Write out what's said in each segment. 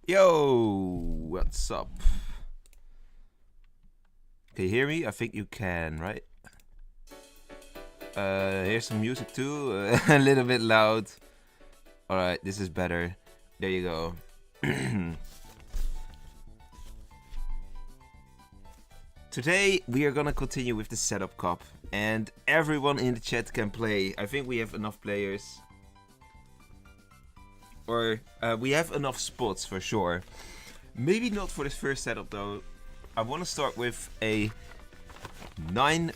Yo, what's up? Can you hear me? I think you can, right? Here's some music too, a little bit loud. Alright, this is better. There you go. Today we are gonna continue with the setup cup, and everyone in the chat can play. I think we have enough players. Or we have enough spots for sure. Maybe not for this first setup though. I want to start with a 9.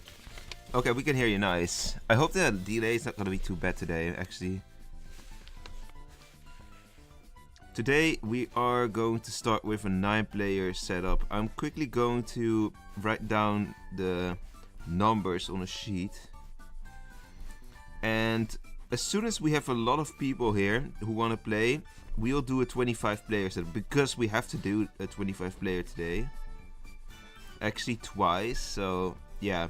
Okay, we can hear you, nice. I hope the delay is not going to be too bad today, actually. Today we are going to start with a 9-player setup. I'm quickly going to write down the numbers on a sheet. And as soon as we have a lot of people here who want to play, we'll do a 25-player setup. Because we have to do a 25-player today. Actually twice, so yeah.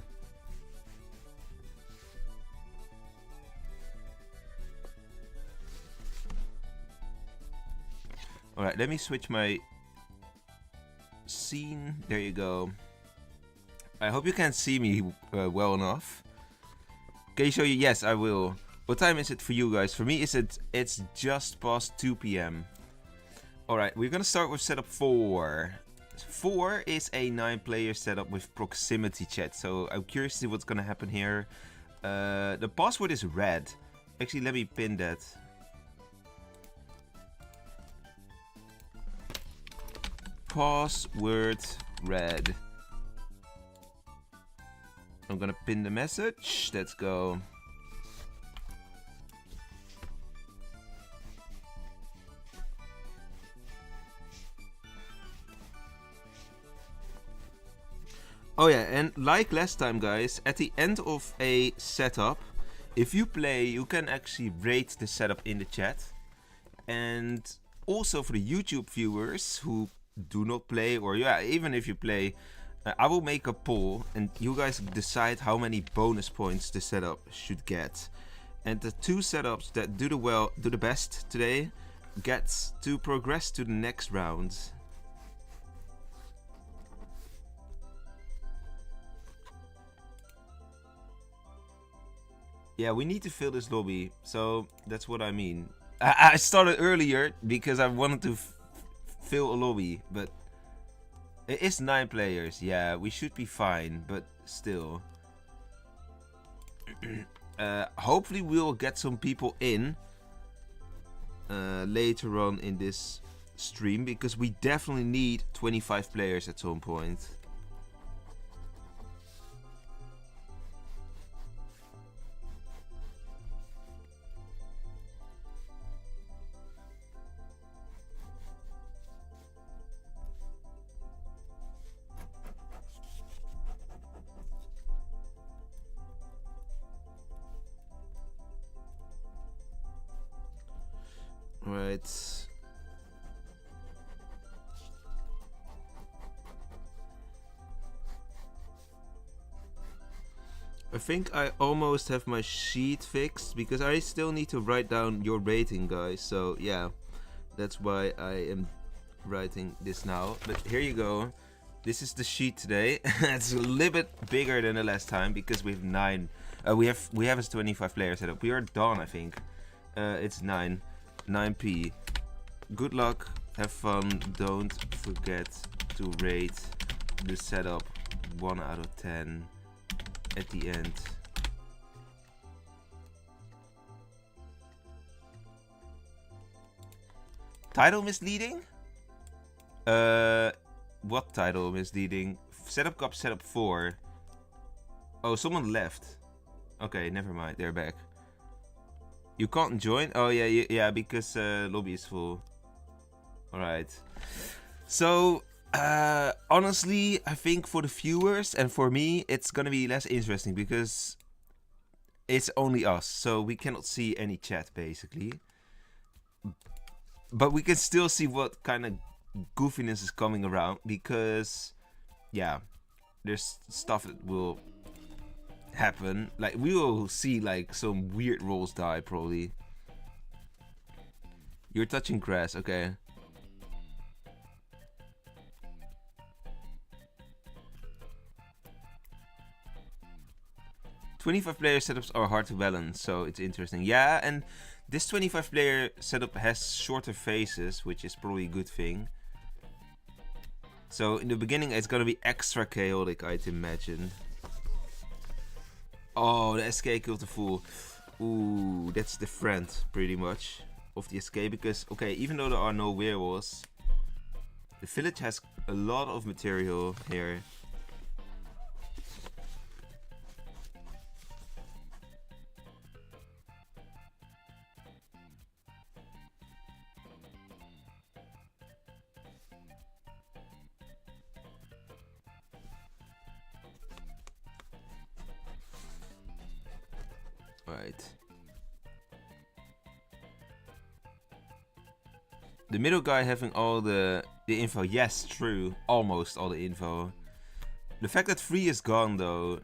Alright, let me switch my scene. There you go. I hope you can see me well enough. Can you show you? Yes, I will. What time is it for you guys? For me, it's just past 2 p.m. Alright, we're gonna start with setup 4. 4 is a 9-player setup with proximity chat. So I'm curious to see what's gonna happen here. The password is red. Actually, let me pin that. Password red. I'm gonna pin the message. Let's go. Oh yeah, and like last time guys, at the end of a setup, if you play, you can actually rate the setup in the chat. And also for the YouTube viewers who do not play, or yeah, even if you play, I will make a poll and you guys decide how many bonus points the setup should get. And the 2 setups that do the best today gets to progress to the next round. Yeah, we need to fill this lobby, so that's what I mean. I started earlier because I wanted to fill a lobby, but it is 9 players. Yeah, we should be fine, but still. Hopefully we'll get some people in later on in this stream, because we definitely need 25 players at some point. Right. I think I almost have my sheet fixed, because I still need to write down your rating, guys. So yeah, that's why I am writing this now. But here you go. This is the sheet today. It's a little bit bigger than the last time because we have 9. We have a 25-player setup. We are done, I think. It's 9p. Good luck. Have fun. Don't forget to rate the setup 1 out of 10 at the end. Title misleading? What title misleading? Setup cup setup 4. Oh, someone left. Okay, never mind. They're back. You can't join? Oh yeah, yeah, because lobby is full. Alright. So, honestly, I think for the viewers and for me, it's gonna be less interesting because it's only us, so we cannot see any chat basically. But we can still see what kind of goofiness is coming around, because yeah, there's stuff that will happen. Like, we will see like some weird rolls die probably. You're touching grass, okay. 25 player setups are hard to balance, so it's interesting. Yeah, and this 25 player setup has shorter phases, which is probably a good thing. So in the beginning it's gonna be extra chaotic, I'd imagine. Oh, the SK killed the fool. Ooh, that's the friend, pretty much, of the SK, because, okay, even though there are no werewolves, the village has a lot of material here. Right. The middle guy having all the info. Yes, true. Almost all the info. The fact that 3 is gone, though.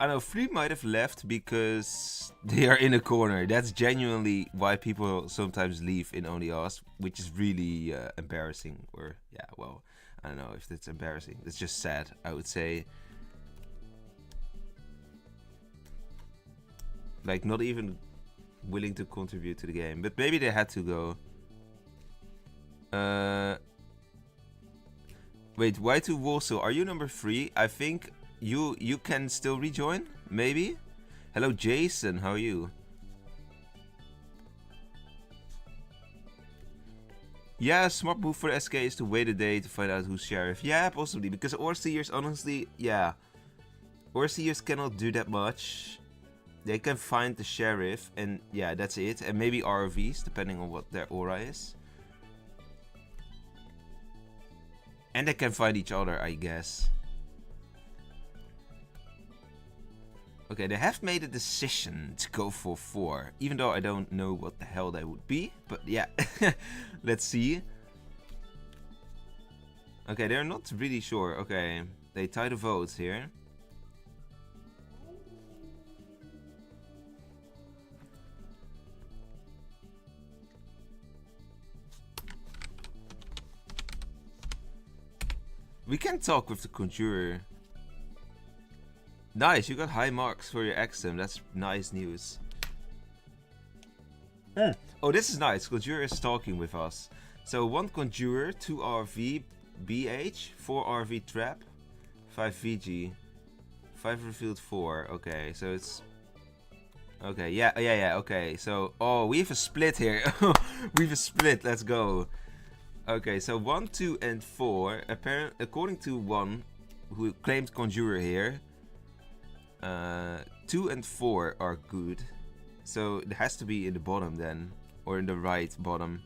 I know 3 might have left because they are in a corner. That's genuinely why people sometimes leave in Only Us, which is really embarrassing. Or, yeah, well, I don't know if that's embarrassing. It's just sad, I would say. Like, not even willing to contribute to the game. But maybe they had to go. Wait, why to Wolvesville? Are you number 3? I think you can still rejoin? Maybe? Hello, Jason. How are you? Yeah, smart move for the SK is to wait a day to find out who's sheriff. Yeah, possibly. Because Overseers, honestly, yeah. Overseers cannot do that much. They can find the sheriff, and yeah, that's it. And maybe RVs, depending on what their aura is. And they can find each other, I guess. Okay, they have made a decision to go for 4. Even though I don't know what the hell they would be. But yeah, let's see. Okay, they're not really sure. Okay, they tie the votes here. We can talk with the Conjurer. Nice, you got high marks for your exam. That's nice news. Oh, this is nice. Conjurer is talking with us. So 1 Conjurer, 2 RV, BH, 4 RV Trap, 5 VG, 5 Revealed 4. Okay, so it's... Okay, yeah, okay. So, oh, we have a split here. We have a split, let's go. Okay, so 1, 2, and 4. According to 1, who claimed Conjurer here, 2 and 4 are good. So it has to be in the bottom then, or in the right bottom.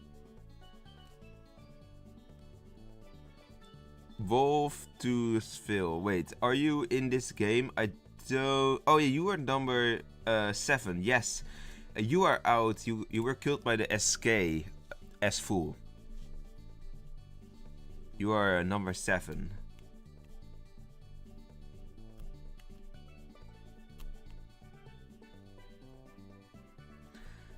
Wolvesville. Wait, are you in this game? I don't. Oh yeah, you are number 7. Yes, you are out. You were killed by the SK as fool. You are number 7.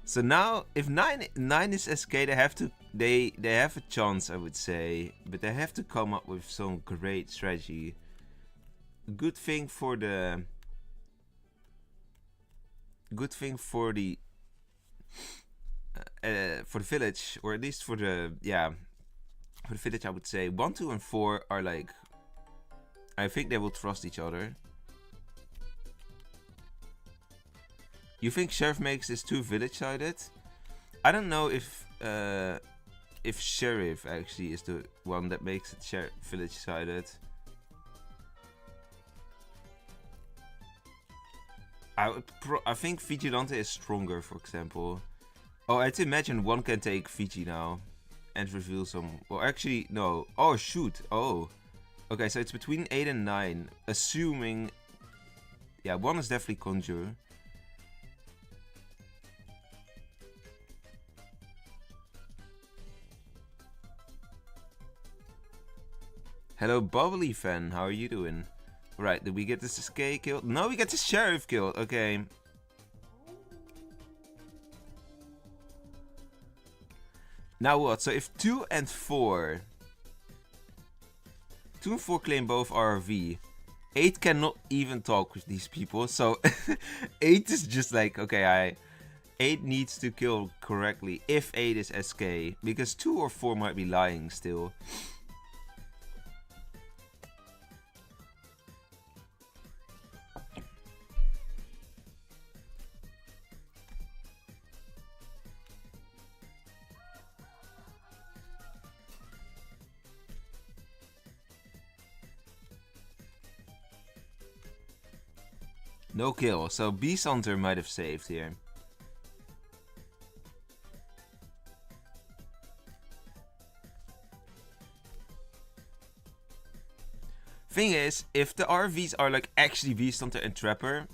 So now, if 9 is SK, they have to they have a chance, I would say, but they have to come up with some great strategy. Good thing for the village, or at least for the village, I would say 1, 2, and 4 are like, I think they will trust each other. You think Sheriff makes this too village-sided? I don't know if Sheriff actually is the one that makes it village-sided. I think Vigilante is stronger, for example. Oh, I'd imagine 1 can take Vigi now and reveal some. Well, actually, no. Oh, shoot. Oh. Okay, so it's between 8 and 9. Assuming. Yeah, 1 is definitely Conjure. Hello, Bubbly Fan. How are you doing? Right, did we get this SK killed? No, we get the Sheriff killed. Okay. Now what? So if 2 and 4 claim both RV, 8 cannot even talk with these people, so 8 is just like, okay, 8 needs to kill correctly if 8 is SK, because 2 or 4 might be lying still. No kill, so Beast Hunter might have saved here. Thing is, if the RVs are like actually Beast Hunter and Trapper,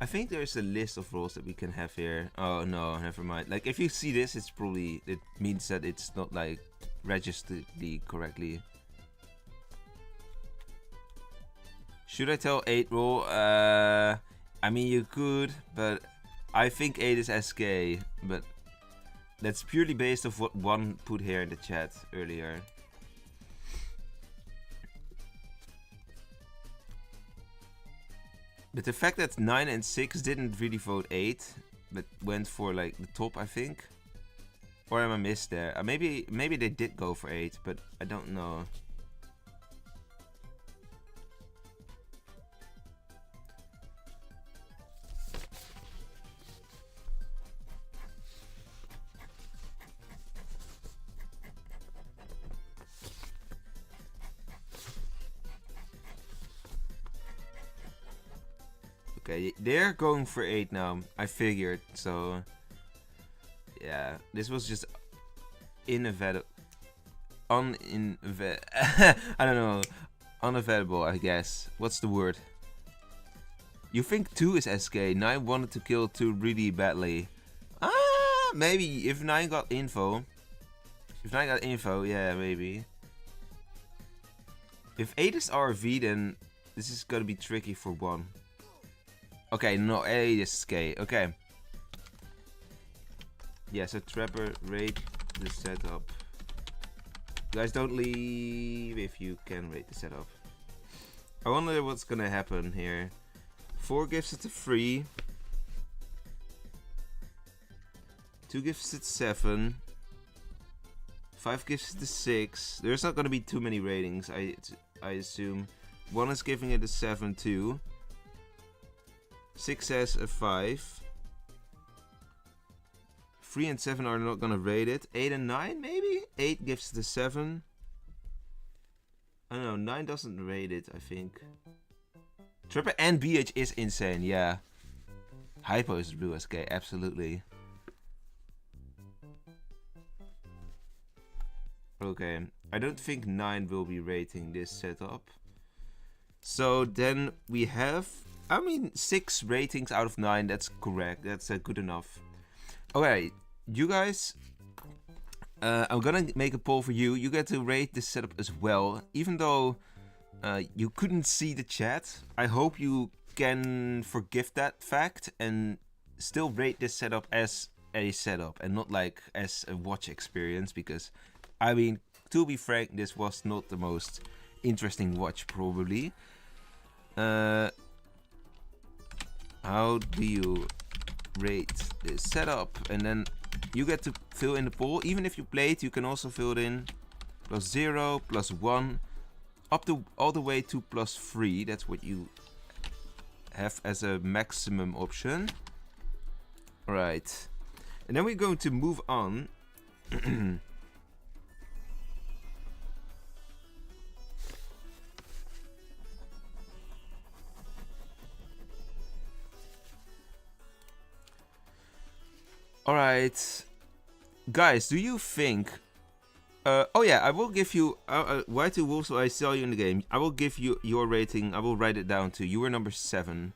I think there's a list of roles that we can have here. Oh no, never mind. Like if you see this, it's probably, it means that it's not like registered correctly. Should I tell 8 role? I mean you could, but I think 8 is SK, but that's purely based off what one put here in the chat earlier. But the fact that 9 and 6 didn't really vote 8, but went for like the top, I think. Or am I missed there? Maybe they did go for 8, but I don't know. Okay, they're going for 8 now. I figured, so yeah, this was just inevitable. I don't know. Unavoidable, I guess. What's the word? You think 2 is SK. 9 wanted to kill 2 really badly. Maybe if 9 got info. If 9 got info, yeah, maybe. If 8 is RV, then this is gonna be tricky for 1. Okay, no, 8 is SK. Okay. Yeah, so Trapper, rate the setup. Guys, don't leave if you can rate the setup. I wonder what's gonna happen here. 4 gives it a 3. 2 gives it 7. 5 gives it a 6. There's not gonna be too many ratings, I assume. 1 is giving it a 7 too. 6 has a 5. 3 and 7 are not gonna rate it. 8 and 9 maybe? 8 gives it a 7. I don't know, 9 doesn't rate it, I think. Trapper and BH is insane, yeah. Hypo is blue SK, absolutely. Okay, I don't think 9 will be rating this setup. So then we have, I mean, 6 ratings out of 9, that's correct, that's good enough. Okay, you guys, I'm gonna make a poll for you. You get to rate this setup as well, even though you couldn't see the chat. I hope you can forgive that fact and still rate this setup as a setup and not like as a watch experience, because I mean, to be frank, this was not the most interesting watch probably. How do you rate this setup? And then you get to fill in the poll. Even if you played, you can also fill it in. +0, +1, up to all the way to +3. That's what you have as a maximum option. Alright. And then we're going to move on. Alright, guys, do you think... oh yeah, I will give you... why to Wolves will I sell you in the game? I will give you your rating, I will write it down too. You were number 7.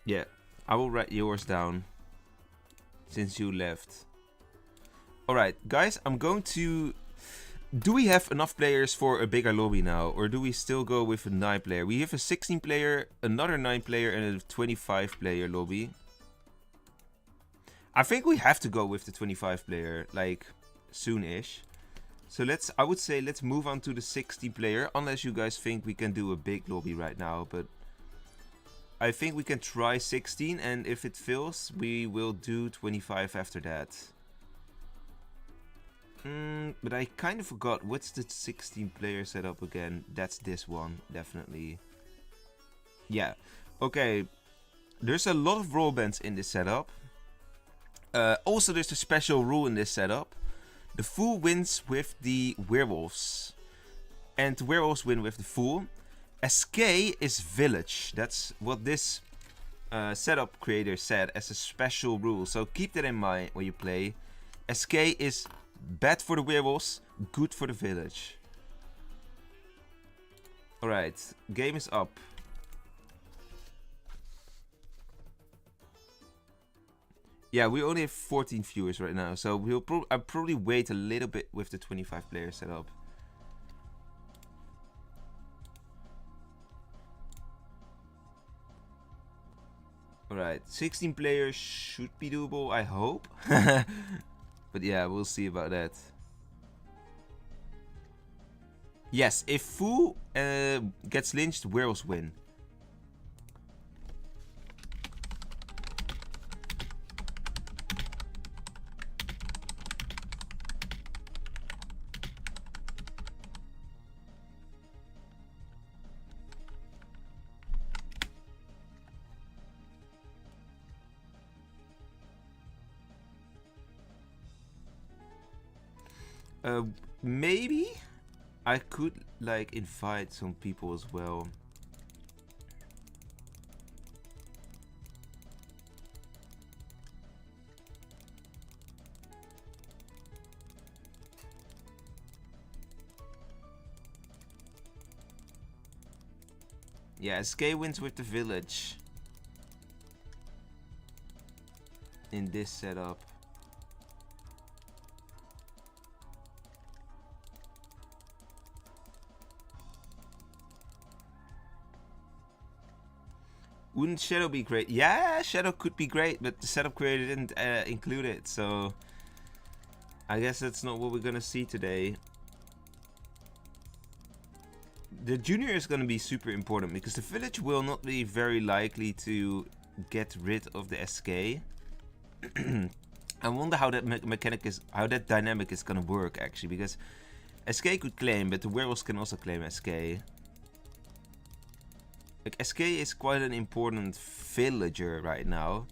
Yeah, I will write yours down. Since you left. Alright, guys, I'm going to... Do we have enough players for a bigger lobby now? Or do we still go with a 9 player? We have a 16 player, another 9 player and a 25 player lobby. I think we have to go with the 25 player, like, soon-ish. So I would say let's move on to the 60 player, unless you guys think we can do a big lobby right now, but I think we can try 16, and if it fails, we will do 25 after that. But I kind of forgot, what's the 16 player setup again? That's this one, definitely. Yeah, okay. There's a lot of roll bands in this setup. Also, there's a special rule in this setup. The fool wins with the werewolves. And the werewolves win with the fool. SK is village. That's what this setup creator said as a special rule. So keep that in mind when you play. SK is bad for the werewolves, good for the village. Alright, game is up. Yeah, we only have 14 viewers right now, so I'll probably wait a little bit with the 25 player setup. Alright, 16 players should be doable, I hope. But yeah, we'll see about that. Yes, if Fool gets lynched, werewolves win. Maybe I could like invite some people as well. Yeah, SK wins with the village in this setup. Wouldn't Shadow be great? Yeah, Shadow could be great, but the setup creator didn't include it, so I guess that's not what we're gonna see today. The junior is gonna be super important because the village will not be very likely to get rid of the SK. I wonder how that how that dynamic is gonna work actually, because SK could claim, but the werewolves can also claim SK. Like, SK is quite an important villager right now.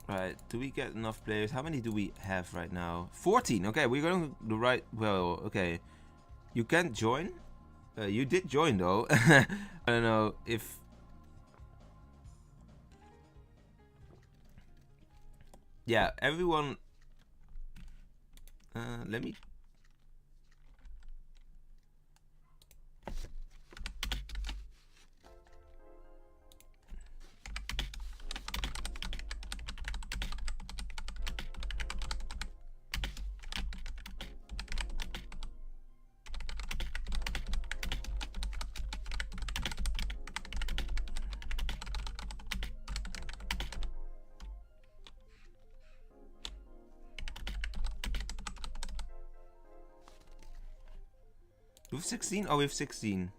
Right, do we get enough players? How many do we have right now? 14! Okay, we're going the right... Well, okay. You can't join? You did join though. I don't know if... Yeah, everyone... let me... We have 16? Oh, we have 16.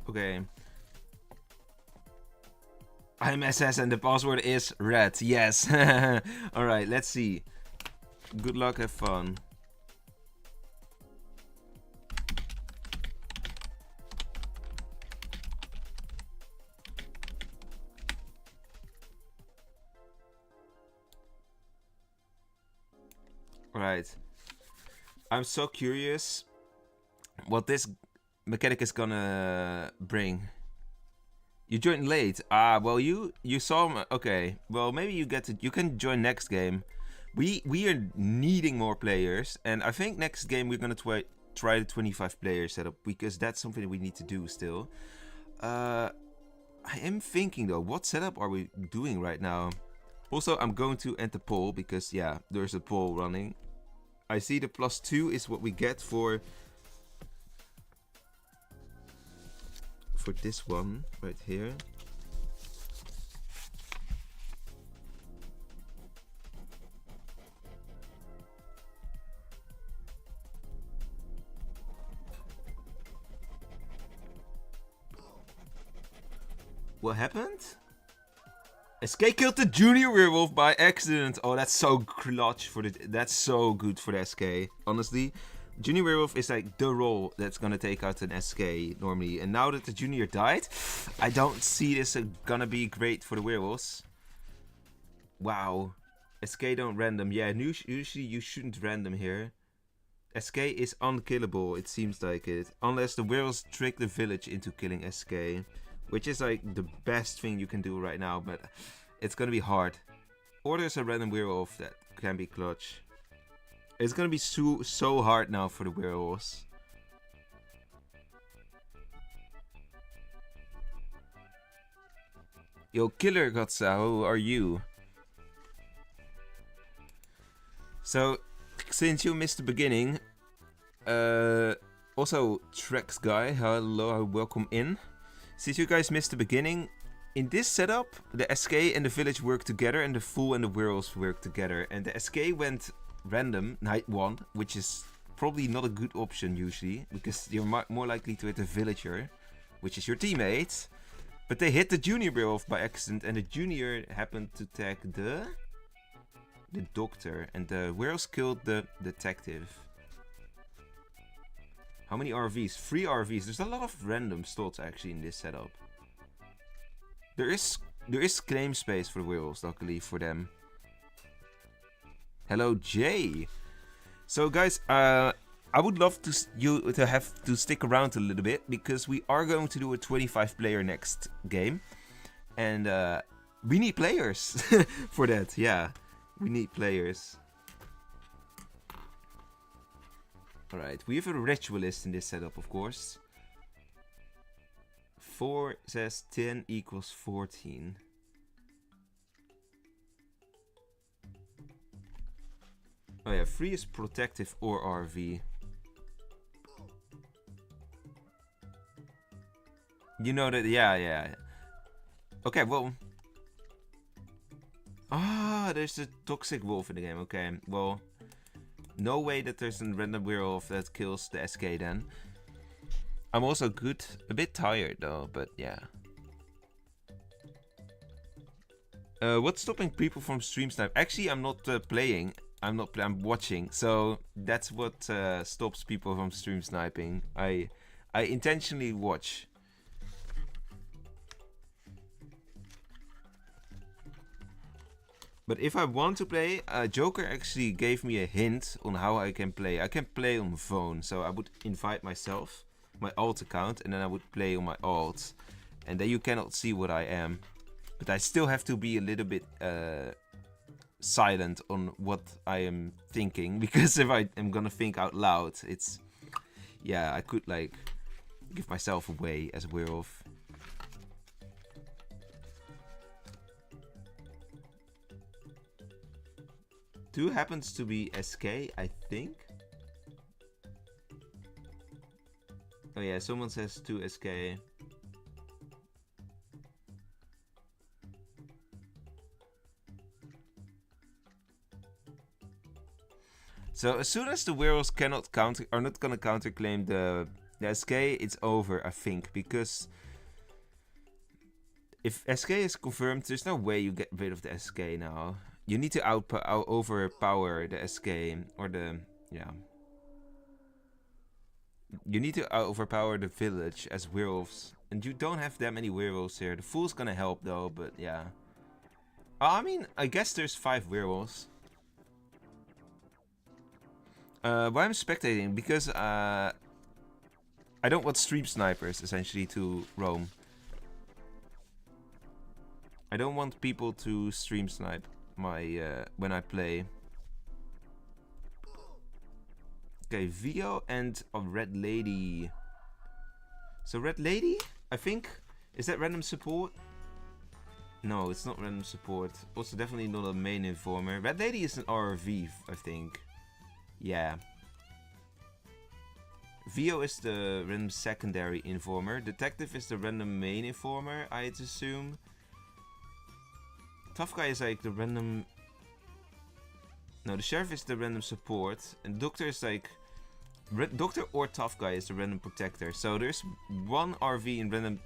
Okay. I'm SS and the password is red. Yes. Alright, let's see. Good luck, have fun. Right. I'm so curious what this mechanic is gonna bring. You joined late. Ah, well you saw him. Okay. Well, maybe you can join next game. We are needing more players, and I think next game we're gonna try the 25 player setup, because that's something we need to do still. I am thinking though, what setup are we doing right now? Also, I'm going to end the poll because yeah, there's a poll running. I see the +2 is what we get for this one right here. What happened? SK killed the junior werewolf by accident. Oh, that's so clutch for the. That's so good for the SK. Honestly, junior werewolf is like the role that's gonna take out an SK normally. And now that the junior died, I don't see this gonna be great for the werewolves. Wow, SK don't random. Yeah, usually you shouldn't random here. SK is unkillable. It seems like it, unless the werewolves trick the village into killing SK. Which is like the best thing you can do right now, but it's gonna be hard. Or there's a random werewolf that can be clutch. It's gonna be so hard now for the werewolves. Yo, Killer Gotsa, who are you? So, since you missed the beginning, also Trex Guy, hello, welcome in. Since you guys missed the beginning, in this setup, the SK and the village work together and the Fool and the werewolves work together. And the SK went random, night 1, which is probably not a good option usually, because you're more likely to hit a villager, which is your teammate. But they hit the junior werewolf by accident, and the junior happened to tag the doctor, and the werewolves killed the detective. How many RVs? 3 RVs. There's a lot of random slots actually in this setup. There is claim space for the werewolves, luckily for them. Hello, Jay. So guys, I would love you to have to stick around a little bit, because we are going to do a 25 player next game, and we need players for that. Yeah, we need players. Alright, we have a ritualist in this setup, of course. 4 says 10 equals 14. Oh yeah, 3 is protective or RV. You know that, yeah. Okay, well. Ah, there's a toxic wolf in the game, okay, well. No way that there's a random werewolf that kills the SK then. I'm also a bit tired though, but yeah. What's stopping people from stream snipe? Actually, I'm not playing. I'm watching. So that's what stops people from stream sniping. I intentionally watch. But if I want to play, Joker actually gave me a hint on how I can play. I can play on the phone, so I would invite myself, my alt account, and then I would play on my alt. And then you cannot see what I am. But I still have to be a little bit silent on what I am thinking, because if I am gonna think out loud, it's... Yeah, I could like give myself away as a werewolf. Two happens to be SK, I think. Oh yeah, someone says 2 SK. So as soon as the werewolves are not gonna counterclaim the SK, it's over, I think, because If SK is confirmed, there's no way you get rid of the SK now. You need to overpower the SK, or the, yeah. You need to overpower the village as werewolves. And you don't have that many werewolves here. The Fool's gonna help though, but yeah. I mean, I guess there's 5 werewolves. Why I'm spectating? Because I don't want stream snipers, essentially, to roam. I don't want people to stream snipe my when I play. Okay, Vio and a Red Lady. So Red Lady, I think, is that random support? No, it's not random support. Also definitely not a main informer. Red Lady is an RV, I think. Yeah. Vio is the random secondary informer. Detective is the random main informer, I'd assume. Tough Guy is like the random... No, the Sheriff is the random support. And Doctor is like... Doctor or Tough Guy is the random protector. So there's one RV in random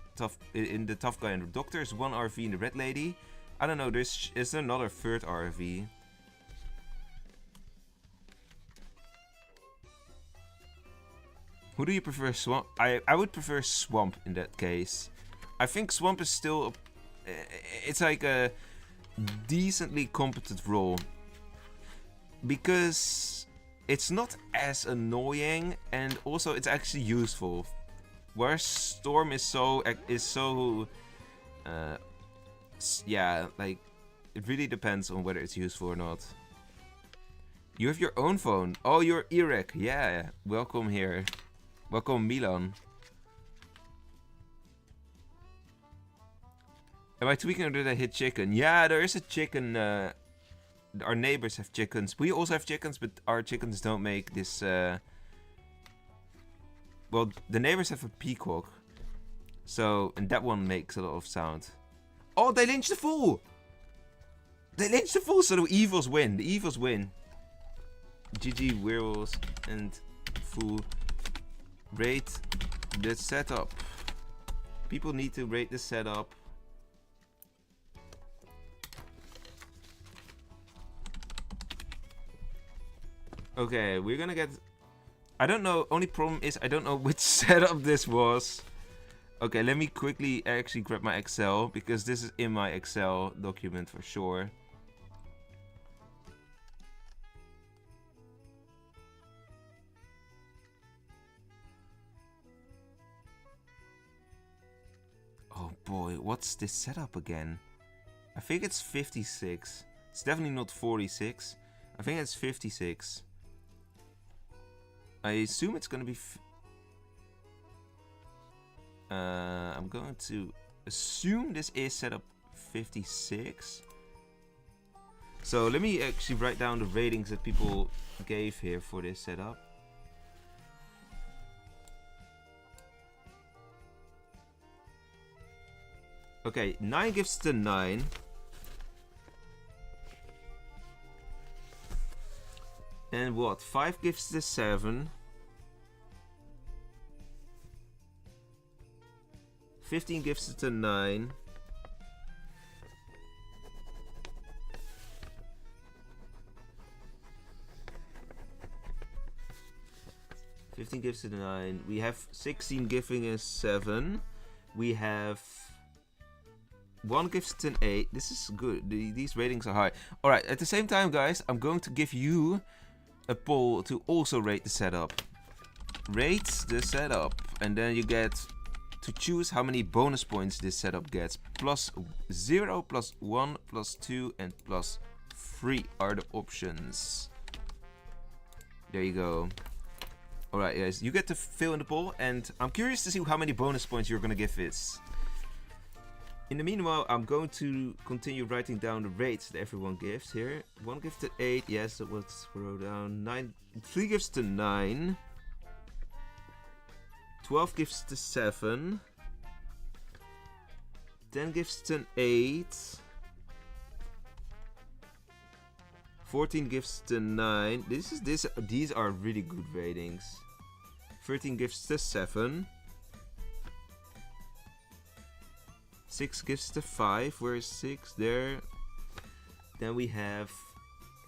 in the Tough Guy and the Doctor. There's one RV in the Red Lady. I don't know, is there another third RV? Who do you prefer, Swamp? I would prefer Swamp in that case. I think Swamp is still... it's like a decently competent role. Because it's not as annoying, and also it's actually useful. Where Storm is so... yeah, like... It really depends on whether it's useful or not. You have your own phone. Oh, you're Irek. Yeah, welcome here. Welcome, Milan. Am I tweaking or did I hit chicken? Yeah, there is a chicken. Our neighbors have chickens. We also have chickens, but our chickens don't make this... Well, the neighbors have a peacock. So, and that one makes a lot of sound. Oh, they lynched the fool! They lynched the fool, so the evils win. The evils win. GG, werewolves and fool. Rate the setup. People need to rate the setup. Okay, we're gonna get... I don't know, only problem is I don't know which setup this was. Okay, let me quickly actually grab my Excel, because this is in my Excel document for sure. Oh boy, what's this setup again? I think it's 56. It's definitely not 46. I think it's 56. I assume it's gonna be... I'm going to assume this is setup 56. So let me actually write down the ratings that people gave here for this setup. Okay, 9 gives it a 9. And what? 5 gives it a 7. 15 gives it a 9. Gives it a 9. We have 16 giving a 7. We have 1 gives it an 8. This is good. These ratings are high. Alright, at the same time, guys, I'm going to give you a poll to also rate the setup. Rate the setup. And then you get to choose how many bonus points this setup gets. Plus 0, plus 1, plus 2, and plus 3 are the options. There you go. Alright, guys, you get to fill in the poll, and I'm curious to see how many bonus points you're gonna give this. In the meanwhile, I'm going to continue writing down the rates that everyone gives here. 1 gives to 8, yes, that was throw down. 9, 3 gives to 9. 12 gives to 7. 10 gives to 8. 14 gives to 9. These are really good ratings. 13 gives to 7. 6 gives to 5. Where's 6? There. Then we have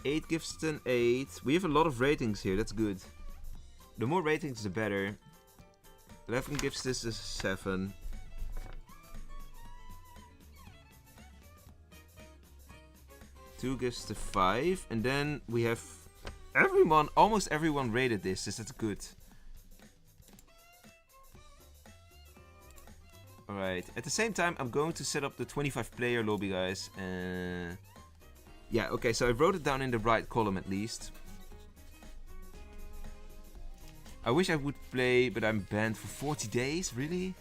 8 gives to an 8. We have a lot of ratings here. That's good. The more ratings, the better. 11 gives this a 7. Two gives to 5. And then we have everyone, almost everyone rated this. That's good. Alright, at the same time, I'm going to set up the 25 player lobby, guys. Yeah, okay, so I wrote it down in the right column at least. I wish I would play, but I'm banned for 40 days, really?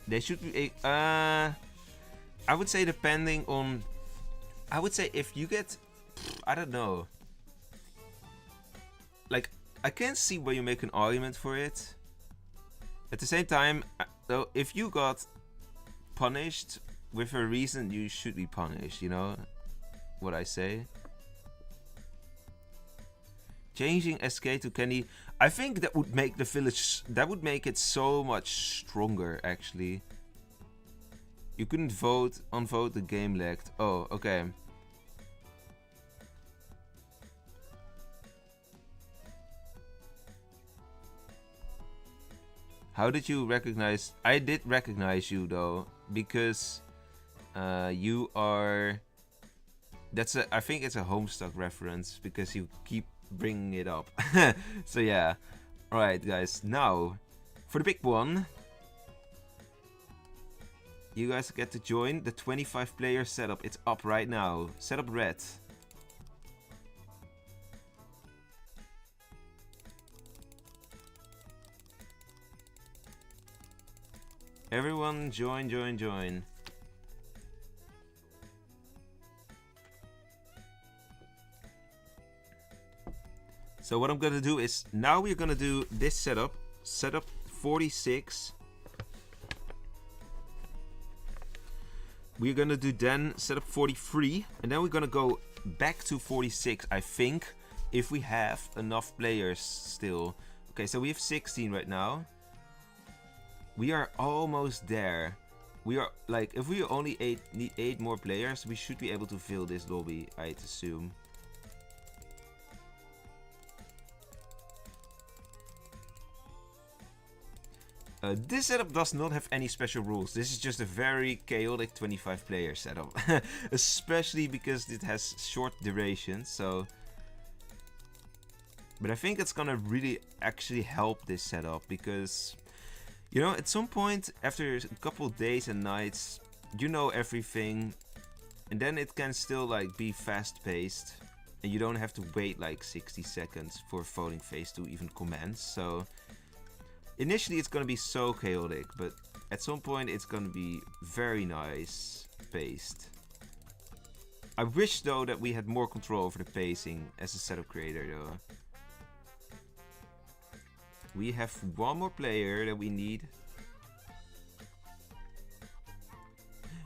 They should be... I would say depending on... I would say if you get... I don't know. Like, I can't see where you make an argument for it. At the same time, though, if you got punished with a reason, you should be punished, you know what I say? Changing SK to Kenny, I think that would make the village, that would make it so much stronger, actually. You couldn't unvote, the game lagged. Oh, okay. How did you recognize? I did recognize you though, because you are. That's a. I think it's a Homestuck reference because you keep bringing it up. So yeah. All right, guys. Now, for the big one, you guys get to join the 25 player setup. It's up right now. Setup red. Everyone join. So what I'm gonna do is, now we're gonna do this setup 46. We're gonna do then setup 43, and then we're gonna go back to 46, I think, if we have enough players still. Okay, so we have 16 right now. We are almost there. We are like, if we only need 8 more players, we should be able to fill this lobby, I'd assume. This setup does not have any special rules. This is just a very chaotic 25 player setup. Especially because it has short duration, so... But I think it's gonna really actually help this setup, because... You know, at some point, after a couple days and nights, you know everything. And then it can still like be fast paced. And you don't have to wait like 60 seconds for voting phase to even commence. So... Initially it's gonna be so chaotic, but at some point it's gonna be very nice paced. I wish though that we had more control over the pacing as a setup creator though. We have one more player that we need.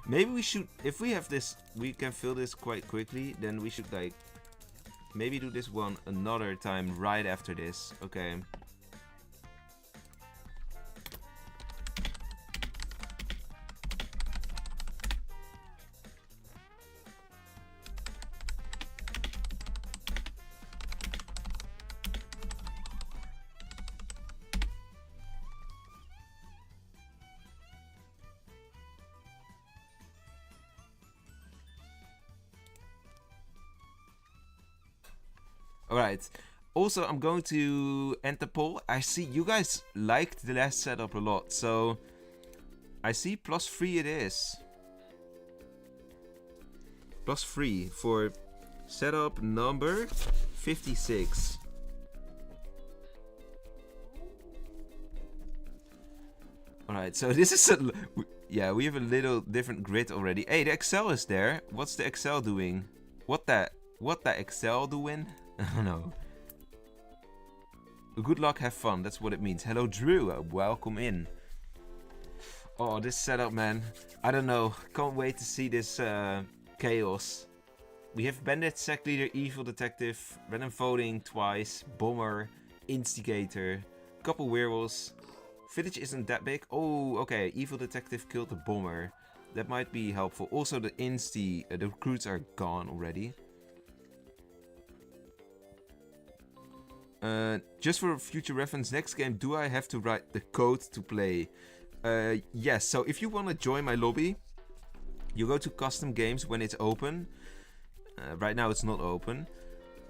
Maybe we should, if we have this, we can fill this quite quickly, then we should like maybe do this one another time right after this. Okay. Alright, also I'm going to end the poll. I see you guys liked the last setup a lot, so I see +3 it is. +3 for setup number 56. Alright, so this is a... Yeah, we have a little different grid already. Hey, the Excel is there. What's the Excel doing? What the Excel doing? I don't know. Good luck, have fun. That's what it means. Hello, Drew. Welcome in. Oh, this setup, man. I don't know. Can't wait to see this chaos. We have Bandit, Sect Leader, Evil Detective, Random Voting twice, Bomber, Instigator, couple werewolves, Village isn't that big. Oh, okay. Evil detective killed the bomber. That might be helpful. Also, the the recruits are gone already. Just for future reference, next game, do I have to write the code to play? Yes, so if you want to join my lobby, you go to custom games when it's open. Right now it's not open.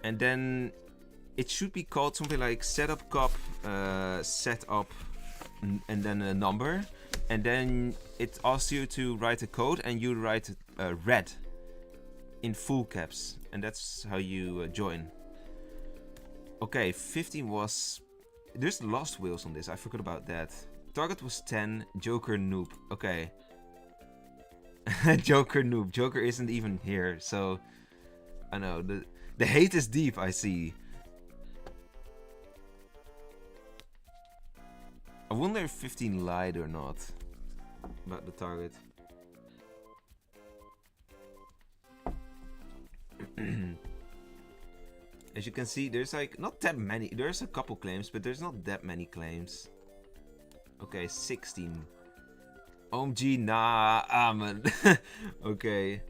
And then it should be called something like setup cup, setup, and then a number. And then it asks you to write a code, and you write red in full caps. And that's how you join. Okay, 15 was... There's lost wheels on this, I forgot about that. Target was 10, Joker noob. Okay. Joker noob. Joker isn't even here, so... I know, the hate is deep, I see. I wonder if 15 lied or not about the target. As you can see, there's like not that many. There's a couple claims, but there's not that many claims. Okay, 16. OMG, nah, amen. Okay.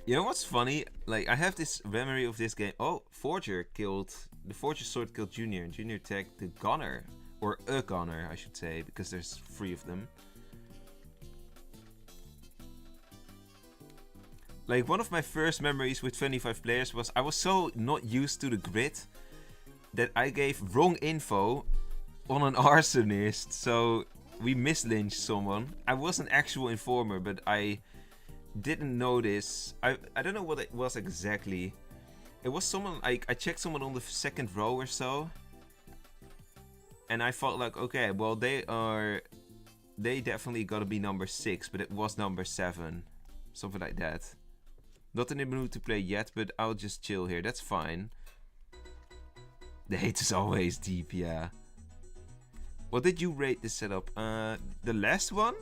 You know what's funny? Like, I have this memory of this game. Oh, Forger killed... The Forger sword killed Junior. And Junior tagged the gunner. Or a gunner, I should say. Because there's 3 of them. Like, one of my first memories with 25 players was... I was so not used to the grid... that I gave wrong info on an arsonist. So, we mislynched someone. I was an actual informer, but I... didn't notice. I don't know what it was exactly. It was someone, I checked someone on the second row or so. And I felt like, okay, well they definitely gotta be number 6, but it was number 7. Something like that. Not in the mood to play yet, but I'll just chill here. That's fine. The hate is always deep, yeah. What did you rate this setup? The last one?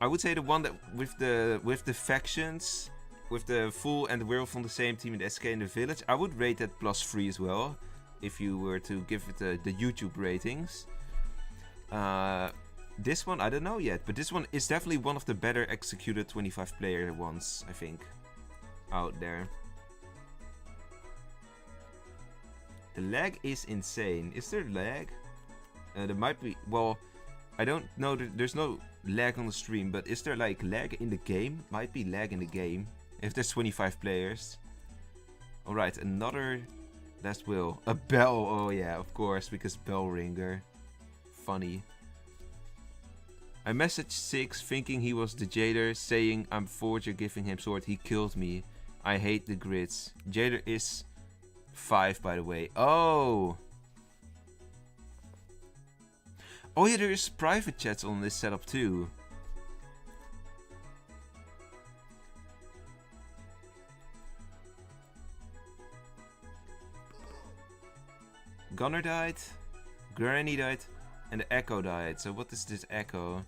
I would say the one that with the factions, with the Fool and the Werewolf from the same team in the SK in the Village, I would rate that +3 as well, if you were to give it the YouTube ratings. This one, I don't know yet, but this one is definitely one of the better executed 25 player ones, I think, out there. The lag is insane. Is there lag? There might be, well... I don't know, there's no lag on the stream, but is there like lag in the game? Might be lag in the game, if there's 25 players. Alright, another last will. A bell, oh yeah, of course, because bell ringer. Funny. I messaged 6 thinking he was the jailer, saying I'm Forger giving him sword, he killed me. I hate the grids. Jailer is 5 by the way. Oh! Oh yeah, there is private chats on this setup too. Gunner died, Granny died, and the Echo died. So what is this Echo?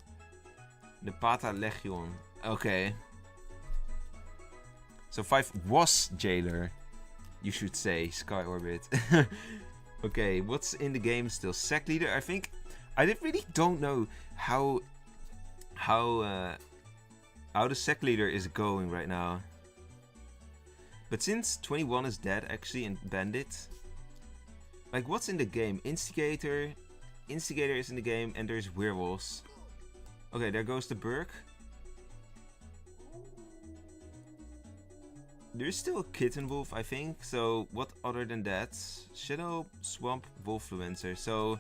The Pata Legion. Okay. So 5 was Jailer, you should say, Sky Orbit. Okay, what's in the game still? Sec Leader, I think... I really don't know how the Sec Leader is going right now. But since 21 is dead actually and Bandit, like what's in the game? Instigator is in the game, and there's werewolves. Okay, there goes the Burg. There's still a Kitten Wolf, I think. So what other than that? Shadow, Swamp, Wolfluencer. So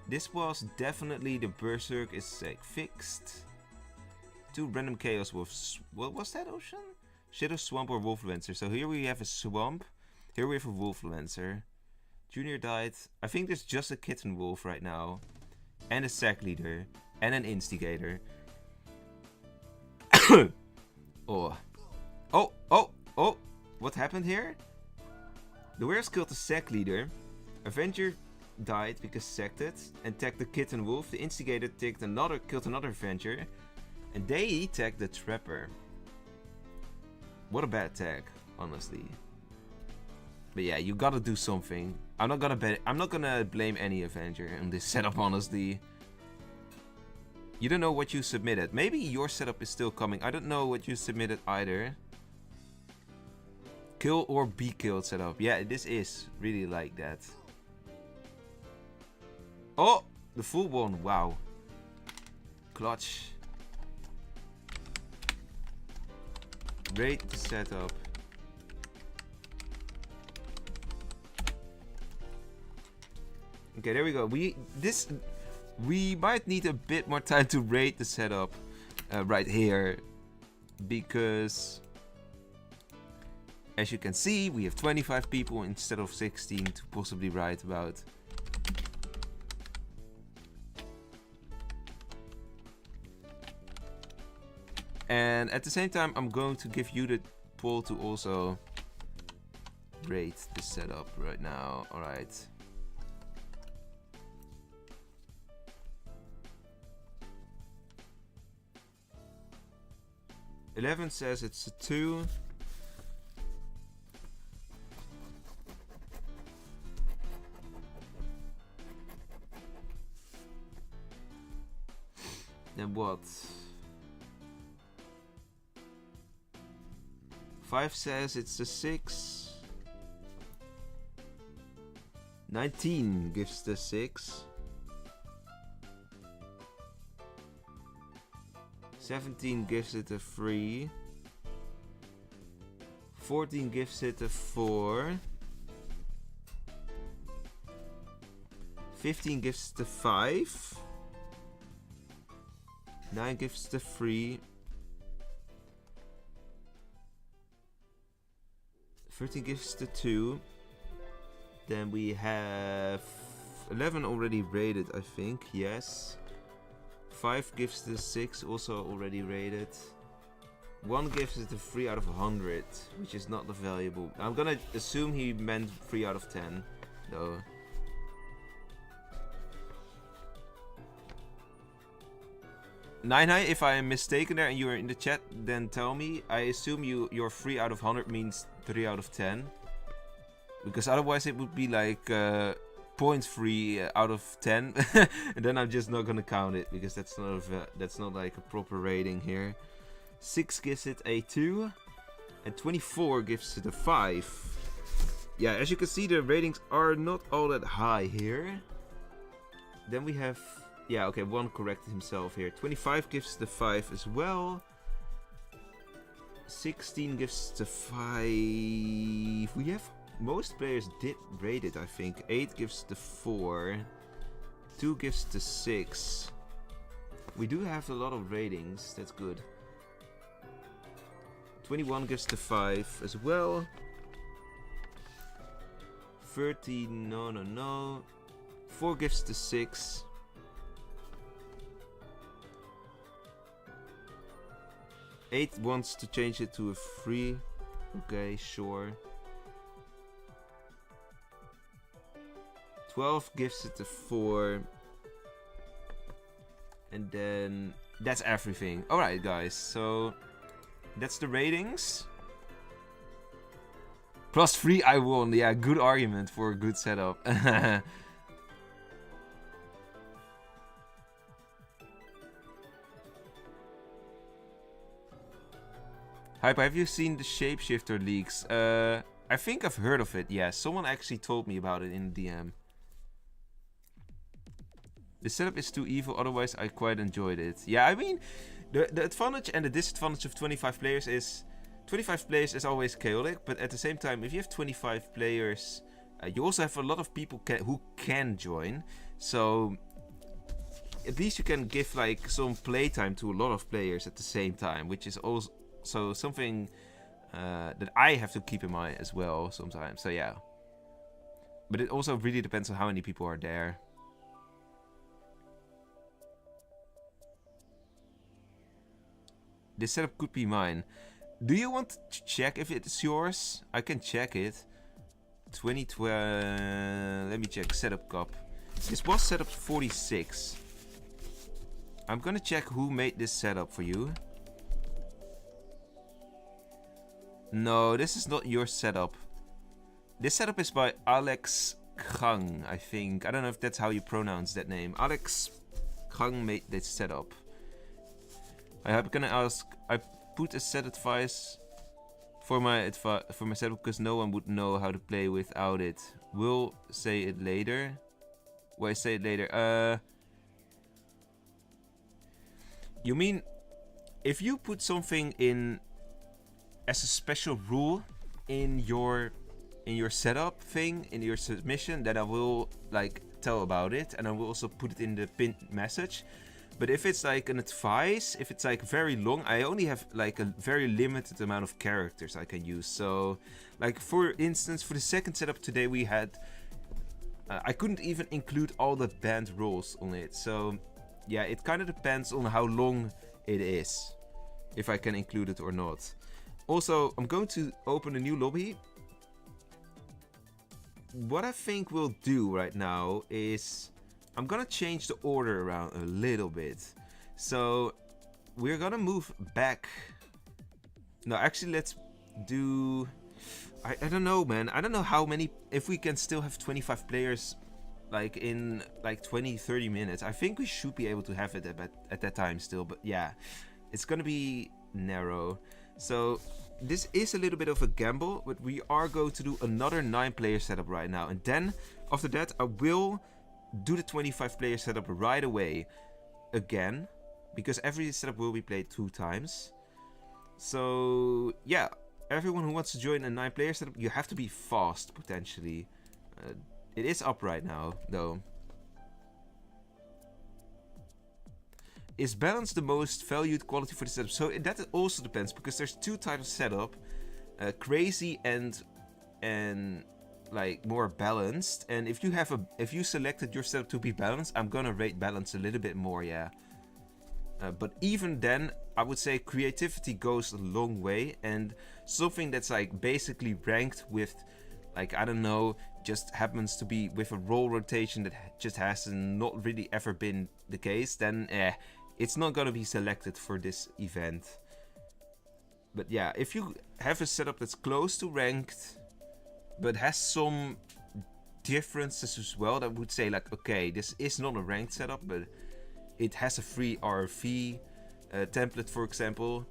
this was definitely the Berserk is like fixed. 2 random Chaos Wolves. What was that, Ocean? Shadow, Swamp, or Wolfluencer. So here we have a Swamp. Here we have a Wolfluencer. Junior died. I think there's just a Kitten Wolf right now. And a Sack Leader. And an Instigator. Oh. Oh. What happened here? The Werewolves killed the Sack Leader. Avenger died because sacked it and tagged the Kitten Wolf. The Instigator killed another Avenger, and they tagged the Trapper. What a bad tag, honestly. But yeah, you gotta do something. I'm not gonna blame any Avenger on this setup, honestly. You don't know what you submitted. Maybe your setup is still coming. I don't know what you submitted either. Kill or be killed setup. Yeah, this is really like that. Oh, the full one. Wow. Clutch. Rate the setup. Okay, there we go. We might need a bit more time to rate the setup right here, because as you can see, we have 25 people instead of 16 to possibly write about. And at the same time, I'm going to give you the poll to also rate the setup right now. All right. 11 says it's a 2. Then what? 5 says it's a 6. 19 gives the 6. 17 gives it a 3. 14 gives it a 4. 15 gives it a 5. 9 gives it a 3. 13 gives it a 2. Then we have 11 already rated, I think. Yes. 5 gives the 6, also already rated. 1 gives it a 3 out of 100, which is not the valuable. I'm gonna assume he meant 3 out of 10, though. Nine, if I am mistaken there and you are in the chat, then tell me. I assume your 3 out of 100 means 3 out of 10. Because otherwise it would be like 0.3 out of 10. And then I'm just not gonna count it, because that's not like a proper rating here. 6 gives it a 2. And 24 gives it a 5. Yeah, as you can see, the ratings are not all that high here. Then we have... Yeah, okay, 1 corrected himself here. 25 gives the 5 as well. 16 gives the 5. We have... Most players did rate it, I think. 8 gives the 4. 2 gives the 6. We do have a lot of ratings, that's good. 21 gives the 5 as well. 13, no. 4 gives the 6. 8 wants to change it to a 3. Okay, sure. 12 gives it a 4. And then that's everything. Alright guys, so that's the ratings. Plus 3 I won. Yeah, good argument for a good setup. Hype, have you seen the Shapeshifter leaks? I think I've heard of it, yeah. Someone actually told me about it in the DM. The setup is too evil, otherwise I quite enjoyed it. Yeah, I mean, the advantage and the disadvantage of 25 players is... 25 players is always chaotic, but at the same time, if you have 25 players, you also have a lot of people who can join. So, at least you can give like some playtime to a lot of players at the same time, which is also something that I have to keep in mind as well sometimes. So yeah. But it also really depends on how many people are there. This setup could be mine. Do you want to check if it's yours? I can check it. 2012. Let me check. Setup cup. This was setup 46. I'm gonna check who made this setup for you. No, this is not your setup. This setup is by Alex Gang, I think. I don't know if that's how you pronounce that name. Alex Gang made this setup. I'm gonna ask. I put a set advice for my setup because no one would know how to play without it. We'll say it later. Well, I say it later. You mean if you put something in as a special rule in your setup thing, in your submission, then I will like tell about it, and I will also put it in the pinned message. But if it's like an advice, if it's like very long, I only have like a very limited amount of characters I can use. So like for instance, for the second setup today we had I couldn't even include all the banned rules on it. So yeah, it kind of depends on how long it is, if I can include it or not. Also, I'm going to open a new lobby. What I think we'll do right now is I'm gonna change the order around a little bit. So we're gonna move back. No, actually let's do... I don't know, man. I don't know how many... If we can still have 25 players like in like 20-30 minutes. I think we should be able to have it at that time still. But yeah, it's gonna be narrow. So this is a little bit of a gamble, but we are going to do another 9-player setup right now. And then after that I will do the 25-player setup right away again, because every setup will be played 2 times. So yeah, everyone who wants to join a 9-player setup, you have to be fast potentially. It is up right now though. Is balance the most valued quality for the setup? So that also depends, because there's 2 types of setup, crazy and like more balanced. And if you selected your setup to be balanced, I'm gonna rate balance a little bit more, yeah. But even then, I would say creativity goes a long way, and something that's like basically ranked with, like, I don't know, just happens to be with a roll rotation that just has not really ever been the case, then it's not gonna be selected for this event. But yeah, if you have a setup that's close to ranked but has some differences as well, that would say like, okay, this is not a ranked setup, but it has a free RV template, for example,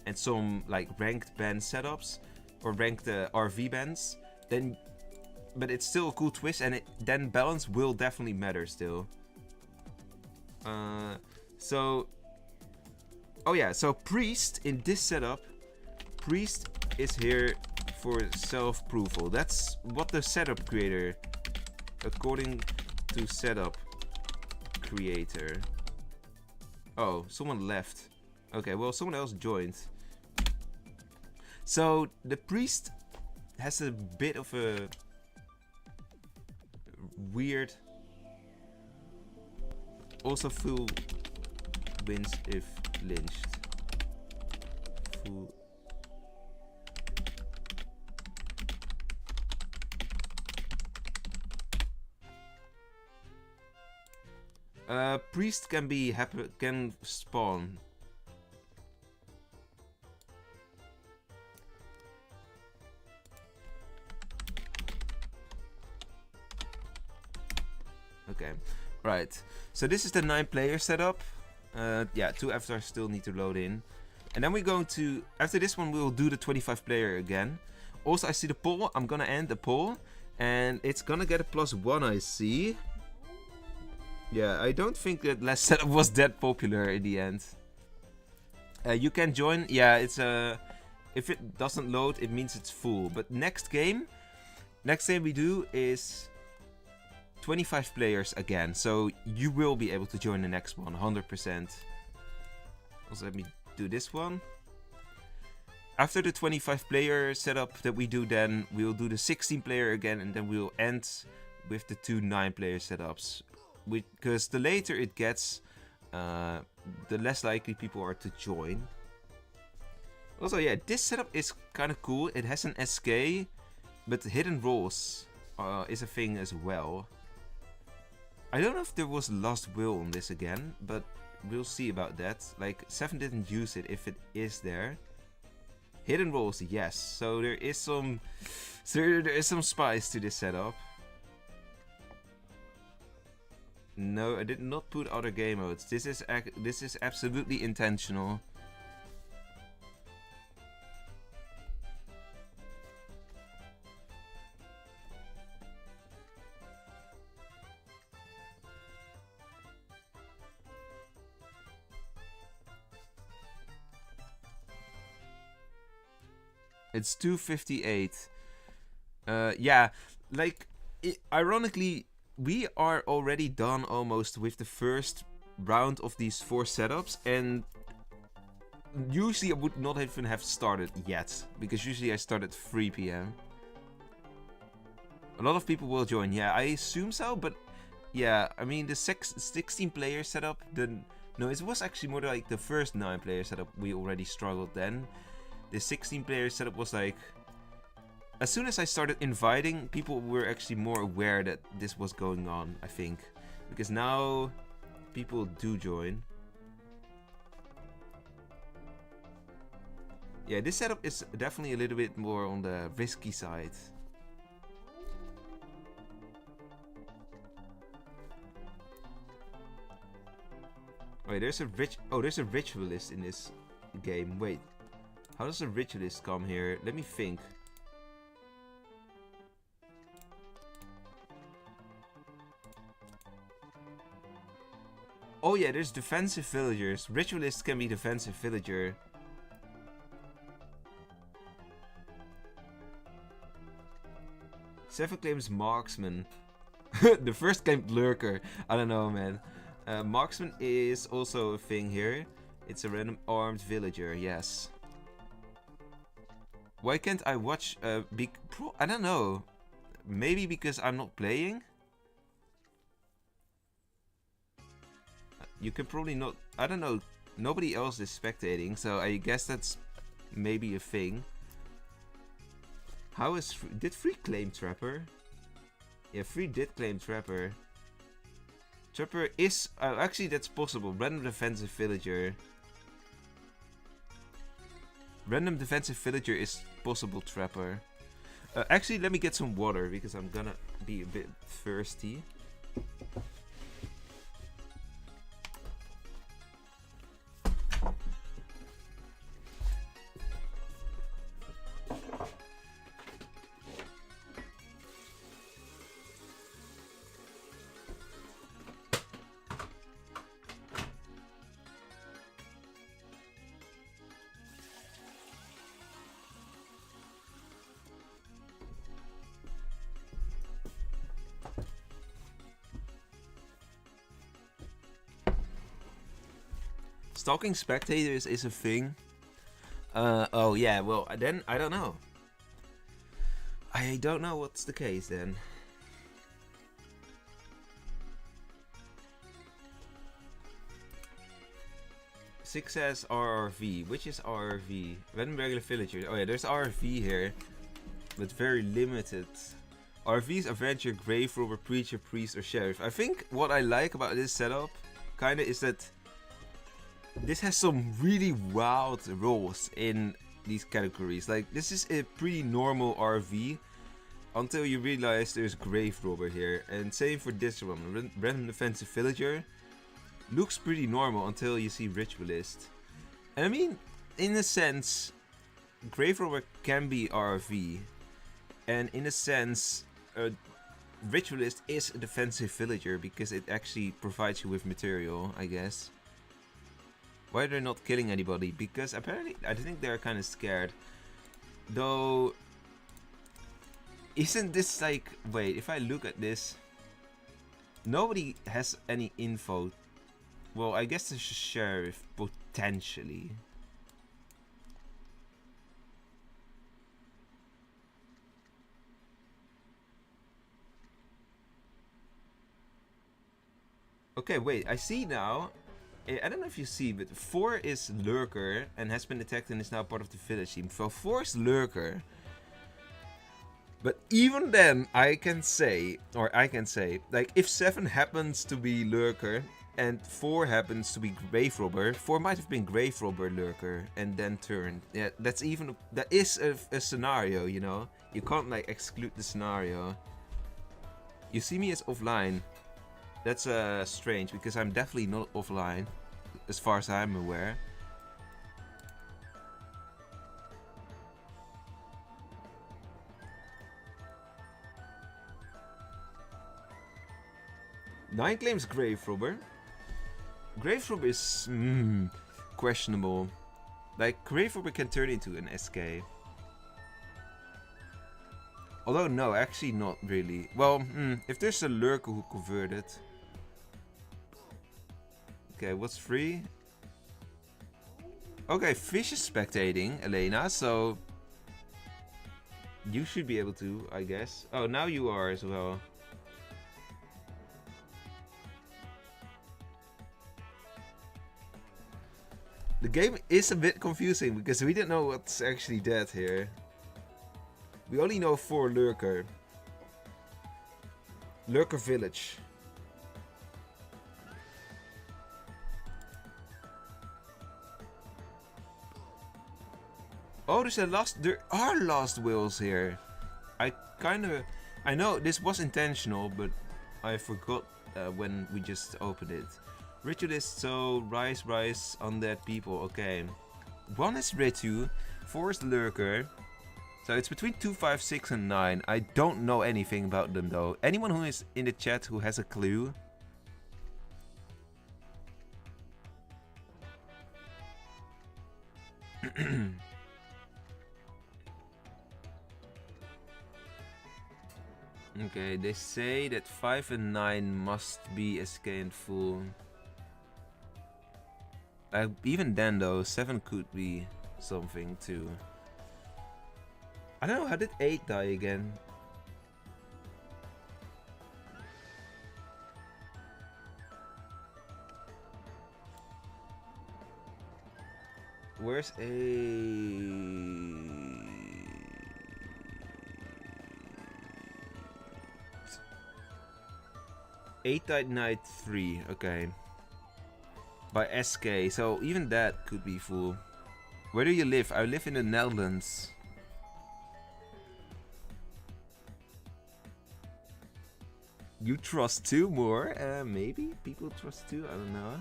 and some like ranked band setups or ranked RV bands, then, but it's still a cool twist, and then balance will definitely matter still. So, oh yeah, so Priest in this setup, Priest is here for self-approval. That's what the setup creator, according to setup creator. Oh, someone left. Okay, well, someone else joined. So the Priest has a bit of a weird, also full wins if lynched. Full. Priest can be can spawn. Okay, right. So this is the 9-player setup. Yeah, 2 avatars still need to load in. And then we're going to, after this one, we will do the 25-player again. Also, I see the poll. I'm gonna end the poll, and it's gonna get a +1, I see. Yeah, I don't think that last setup was that popular in the end. You can join. Yeah, it's if it doesn't load, it means it's full. But next game we do is 25 players again, so you will be able to join the next one 100%. Also, let me do this one. After the 25-player setup that we do, then we'll do the 16-player again, and then we'll end with the 2 9-player setups. Because the later it gets, the less likely people are to join. Also, yeah, this setup is kind of cool. It has an SK, but hidden rolls is a thing as well. I don't know if there was Lost Will on this again, but we'll see about that. Like, 7 didn't use it if it is there. Hidden rolls, yes. So there is some So there is some spice to this setup. No, I did not put other game modes. This is absolutely intentional. It's 258. Yeah, like, ironically, we are already done almost with the first round of these 4 setups, and usually I would not even have started yet, because usually I start at 3 PM. A lot of people will join, yeah, I assume so, but yeah, I mean, the 16-player setup, no, it was actually more like the first 9-player setup, we already struggled then. The 16-player setup was like, as soon as I started inviting, people were actually more aware that this was going on, I think. Because now, people do join. Yeah, this setup is definitely a little bit more on the risky side. Wait, there's a ritualist in this game. Wait, how does a ritualist come here? Let me think. Oh yeah, there's defensive villagers. Ritualist can be defensive villager. Seven claims marksman. The first claimed lurker. I don't know, man. Marksman is also a thing here. It's a random armed villager, yes. Why can't I watch big pro? I don't know. Maybe because I'm not playing? You can probably not... I don't know. Nobody else is spectating, so I guess that's maybe a thing. How is... Did Free claim Trapper? Yeah, Free did claim Trapper. Trapper is... actually, that's possible. Random defensive villager. Random defensive villager is possible Trapper. Actually, let me get some water, because I'm gonna be a bit thirsty. Stalking spectators is a thing. Oh yeah, well then I don't know. I don't know what's the case then. Six says RRV. Which is RRV? Random regular villagers. Oh yeah, there's RRV here, but very limited. RVs, adventure, grave robber, preacher, priest, or sheriff. I think what I like about this setup, kinda, is that this has some really wild roles in these categories. Like, this is a pretty normal RV until you realize there's grave robber here. And same for this one. Random defensive villager looks pretty normal until you see ritualist. And I mean, in a sense, grave robber can be RV. And in a sense, ritualist is a defensive villager because it actually provides you with material, I guess. Why are they not killing anybody? Because apparently, I think they're kind of scared. Though, isn't this like... Wait, if I look at this, nobody has any info. Well, I guess there's a sheriff, potentially. Okay, wait, I see now. I don't know if you see, but 4 is Lurker and has been attacked and is now part of the village team. So 4 is Lurker. But even then, I can say, like, if 7 happens to be Lurker, And 4 happens to be Grave Robber. 4 might have been Grave Robber Lurker and then turned. Yeah, that is a scenario, you know? You can't like exclude the scenario. You see me as offline. That's strange because I'm definitely not offline as far as I'm aware. Nine claims Grave Robber. Grave Robber is questionable. Like, Grave Robber can turn into an SK. Although, no, actually not really. Well, if there's a Lurker who converted. Okay, what's free? Okay, Fish is spectating, Elena, so... You should be able to, I guess. Oh, now you are as well. The game is a bit confusing because we didn't know what's actually dead here. We only know 4 Lurker. Lurker Village. Oh, there are last wills here. I know this was intentional, but I forgot when we just opened it. Ritualist, so rise undead people. Okay, 1 is Ritu, 4 is Lurker. So it's between 2, 5, 6 and 9. I don't know anything about them though. Anyone who is in the chat who has a clue? Okay, they say that 5 and 9 must be SK and full. Even then though, 7 could be something too. I don't know, how did 8 die again? Where's 8 died night 3, okay. By SK, so even that could be full. Where do you live? I live in the Netherlands. You trust 2 more? Maybe? People trust 2? I don't know.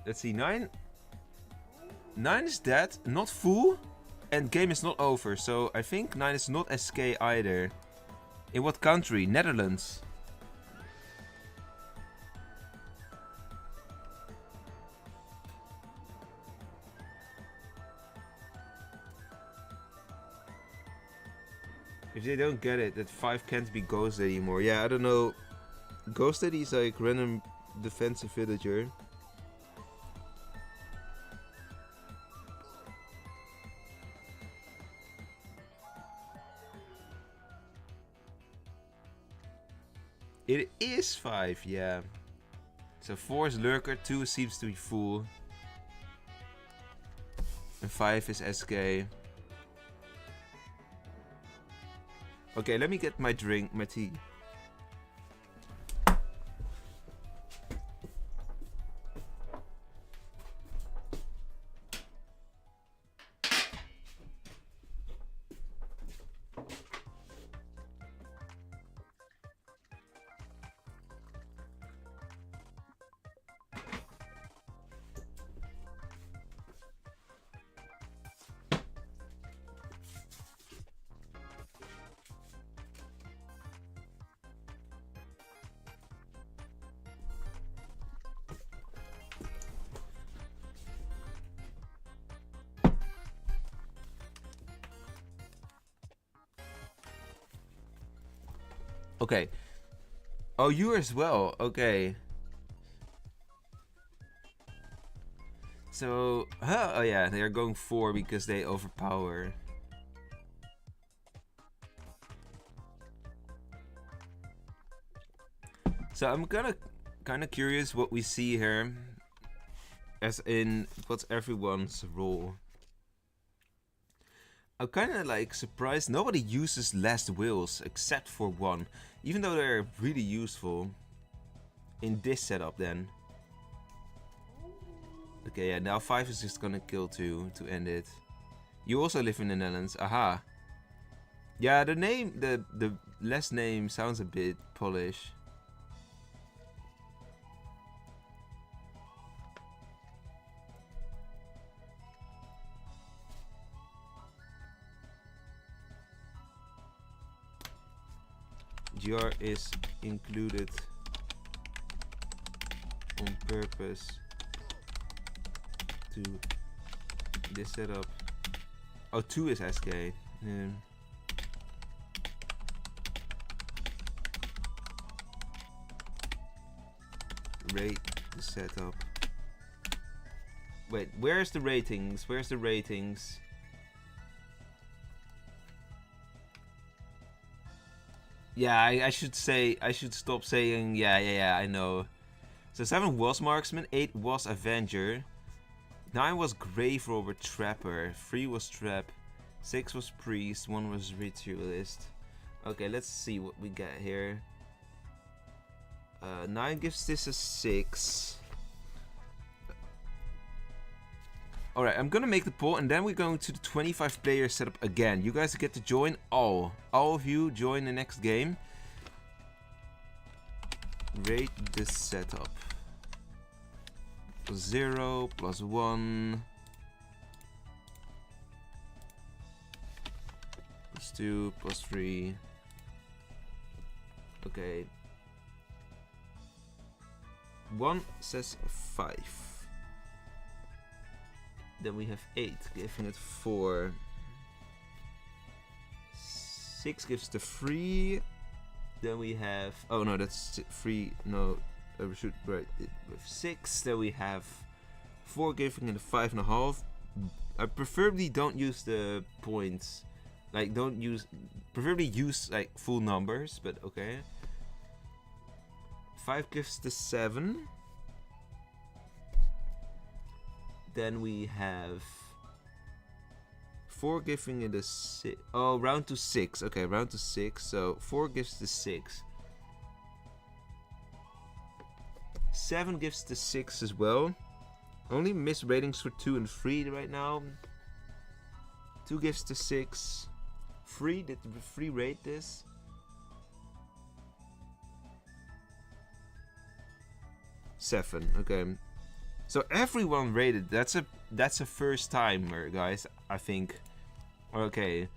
Let's see, 9 is dead, not full, and game is not over. So I think 9 is not SK either. In what country? Netherlands. If they don't get it, that 5 can't be Ghost anymore. Yeah, I don't know. Ghost Daddy is like random defensive villager. It is 5, yeah. So 4 is Lurker, 2 seems to be full. And 5 is SK. Okay, let me get my drink, my tea. Okay. Oh, you as well. Okay. So, oh yeah, they are going 4 because they overpower. So I'm kind of curious what we see here. As in, what's everyone's role? I'm kind of like surprised nobody uses last wills except for one, even though they're really useful in this setup then. Okay, yeah, now 5 is just gonna kill 2 to end it. You also live in the Netherlands, aha. Yeah, the name, the last name sounds a bit Polish. GR is included on purpose to this setup. Oh, 2 is SK. Yeah. Rate the setup. Wait, where's the ratings? Where's the ratings? Yeah, I should say, I should stop saying, yeah, I know. So 7 was Marksman, 8 was Avenger, 9 was Grave Robber Trapper, 3 was Trap, 6 was Priest, 1 was Ritualist. Okay, let's see what we got here. 9 gives this a 6. Alright, I'm gonna make the poll and then we're going to the 25 player setup again. You guys get to join all of you join the next game. Rate the setup. 0, +1, +2, +3. Okay. 1 says 5. Then we have 8, giving it 4. 6 gives the 3. Then we have, oh no, that's 3. No, I should write it with 6. Then we have 4, giving it a 5.5. I preferably don't use the points. Like, preferably use like full numbers, but okay. 5 gives the 7. Then we have 4 giving it a 6. Oh, round to 6. Okay, round to 6. So 4 gives the 6. 7 gives the 6 as well. Only miss ratings for 2 and 3 right now. 2 gives the 6. 3, did the 3 rate this? Seven, okay. So everyone rated. That's a first timer, guys, I think. Okay.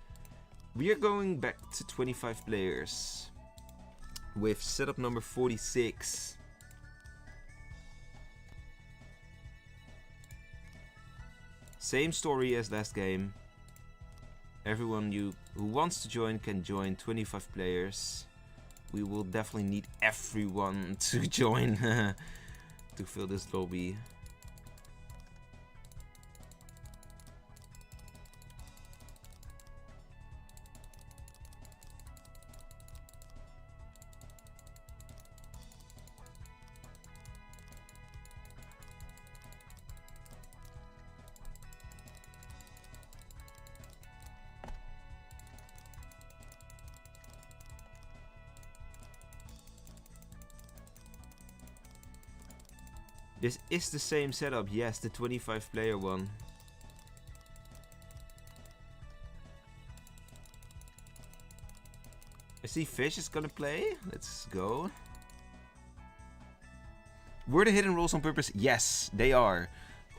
We are going back to 25 players with setup number 46. Same story as last game. Everyone who wants to join can join. 25 players. We will definitely need everyone to join to fill this lobby. This is the same setup, yes, the 25 player one. I see Fish is gonna play. Let's go. Were the hidden rolls on purpose? Yes, they are.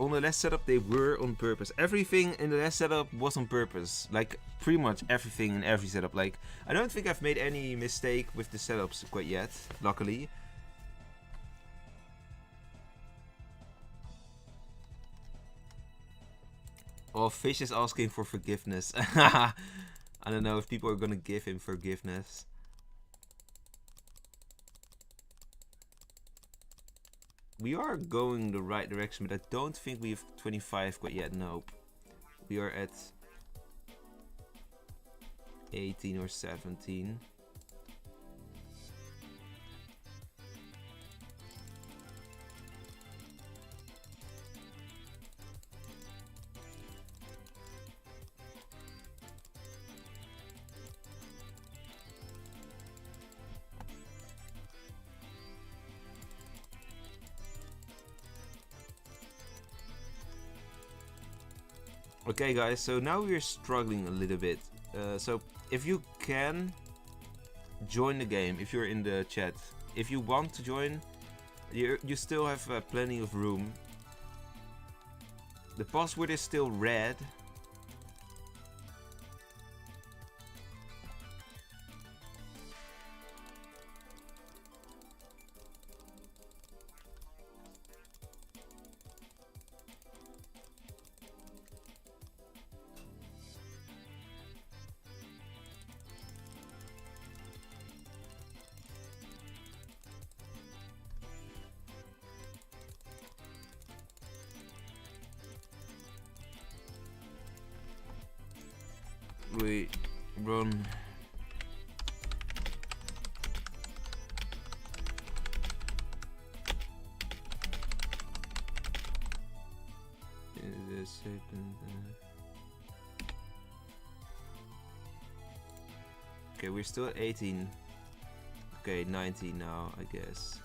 On the last setup, they were on purpose. Everything in the last setup was on purpose. Like, pretty much everything in every setup. Like, I don't think I've made any mistake with the setups quite yet, luckily. Oh, Fish is asking for forgiveness. I don't know if people are gonna give him forgiveness. We are going the right direction, but I don't think we have 25 quite yet. Nope. We are at 18 or 17. Okay, guys, so now we're struggling a little bit. So if you can join the game, if you're in the chat, if you want to join, you still have plenty of room. The password is still red. We run. Is a second. Okay, we're still at 18. Okay, 19 now, I guess.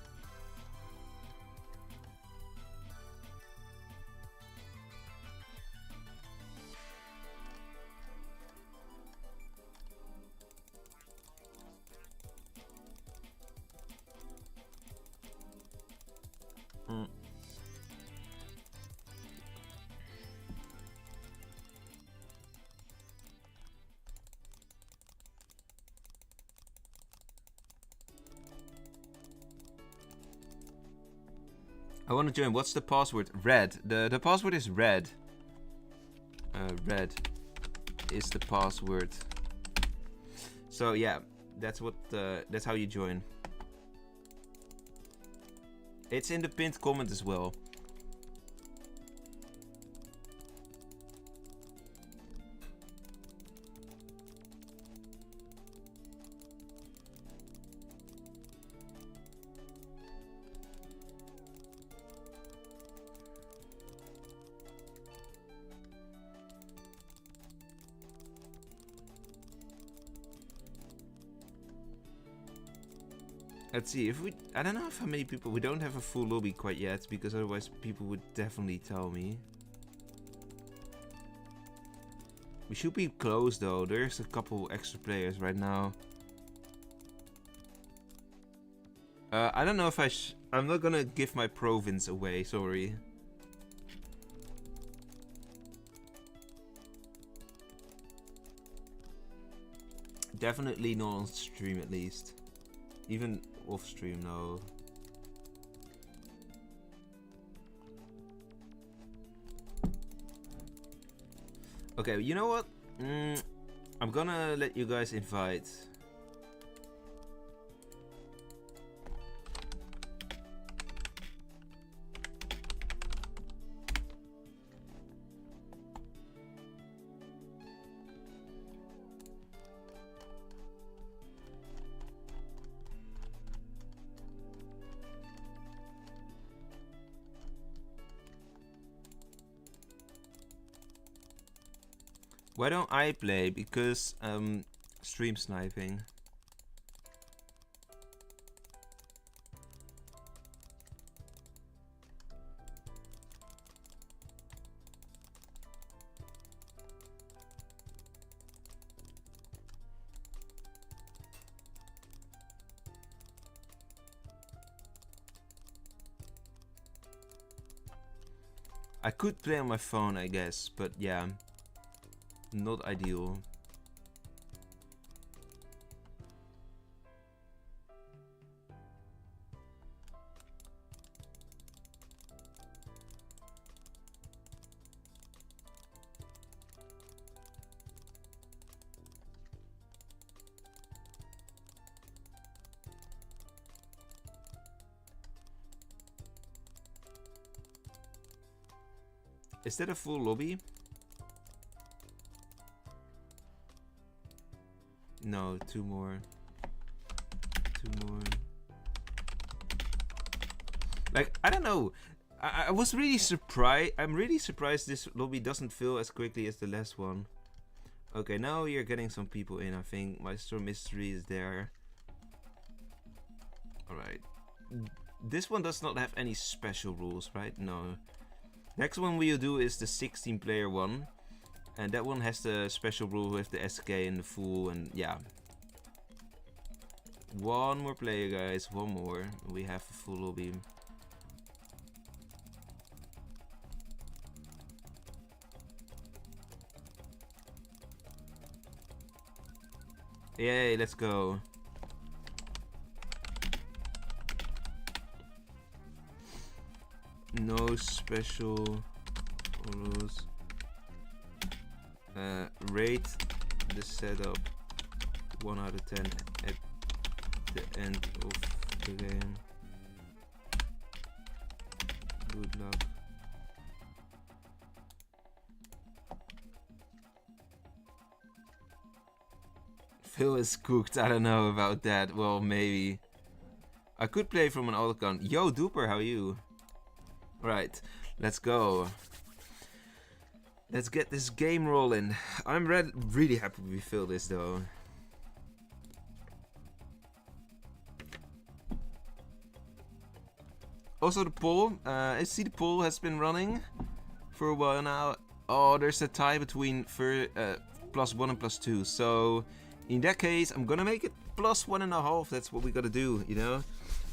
I want to join. What's the password? Red. The password is red. Red is the password. So yeah, that's what. That's how you join. It's in the pinned comment as well. Let's see if we. I don't know how many people. We don't have a full lobby quite yet, because otherwise people would definitely tell me. We should be close though. There's a couple extra players right now. I don't know if I'm not gonna give my province away. Sorry. Definitely not on stream, at least. Even off stream, no. Okay, you know what? I'm gonna let you guys invite. Why don't I play? Because stream sniping. I could play on my phone, I guess, but yeah. Not ideal. Is that a full lobby? No, two more. Two more. Like, I don't know. I was really surprised. I'm really surprised this lobby doesn't fill as quickly as the last one. Okay, now you're getting some people in, I think. Maestro Mystery is there. Alright. This one does not have any special rules, right? No. Next one we'll do is the 16 player one. And that one has the special rule with the SK and the full, and yeah. One more player, guys. One more. We have a full lobby. Yay, let's go. No special rules. Rate the setup 1 out of 10 at the end of the game. Good luck. Phil is cooked. I don't know about that. Well, maybe. I could play from an old account. Yo, Duper, how are you? Right, let's go. Let's get this game rolling. I'm really happy we filled this though. Also the poll, I see the poll has been running for a while now. Oh, there's a tie between +1 and +2. So in that case, I'm gonna make it +1.5. That's what we gotta do, you know?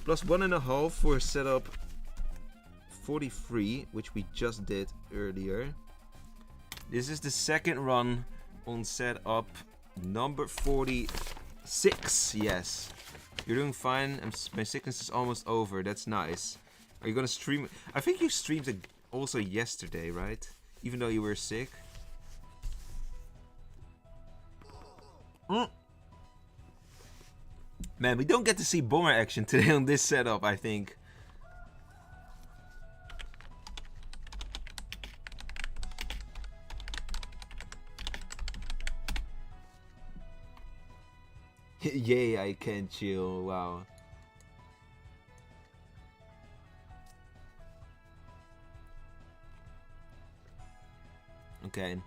+1.5 for setup 43, which we just did earlier. This is the second run on setup number 46. Yes, you're doing fine. My sickness is almost over. That's nice. Are you gonna stream? I think you streamed it also yesterday, right? Even though you were sick. Man, we don't get to see bomber action today on this setup, I think. Yay, I can chill. Wow. Okay.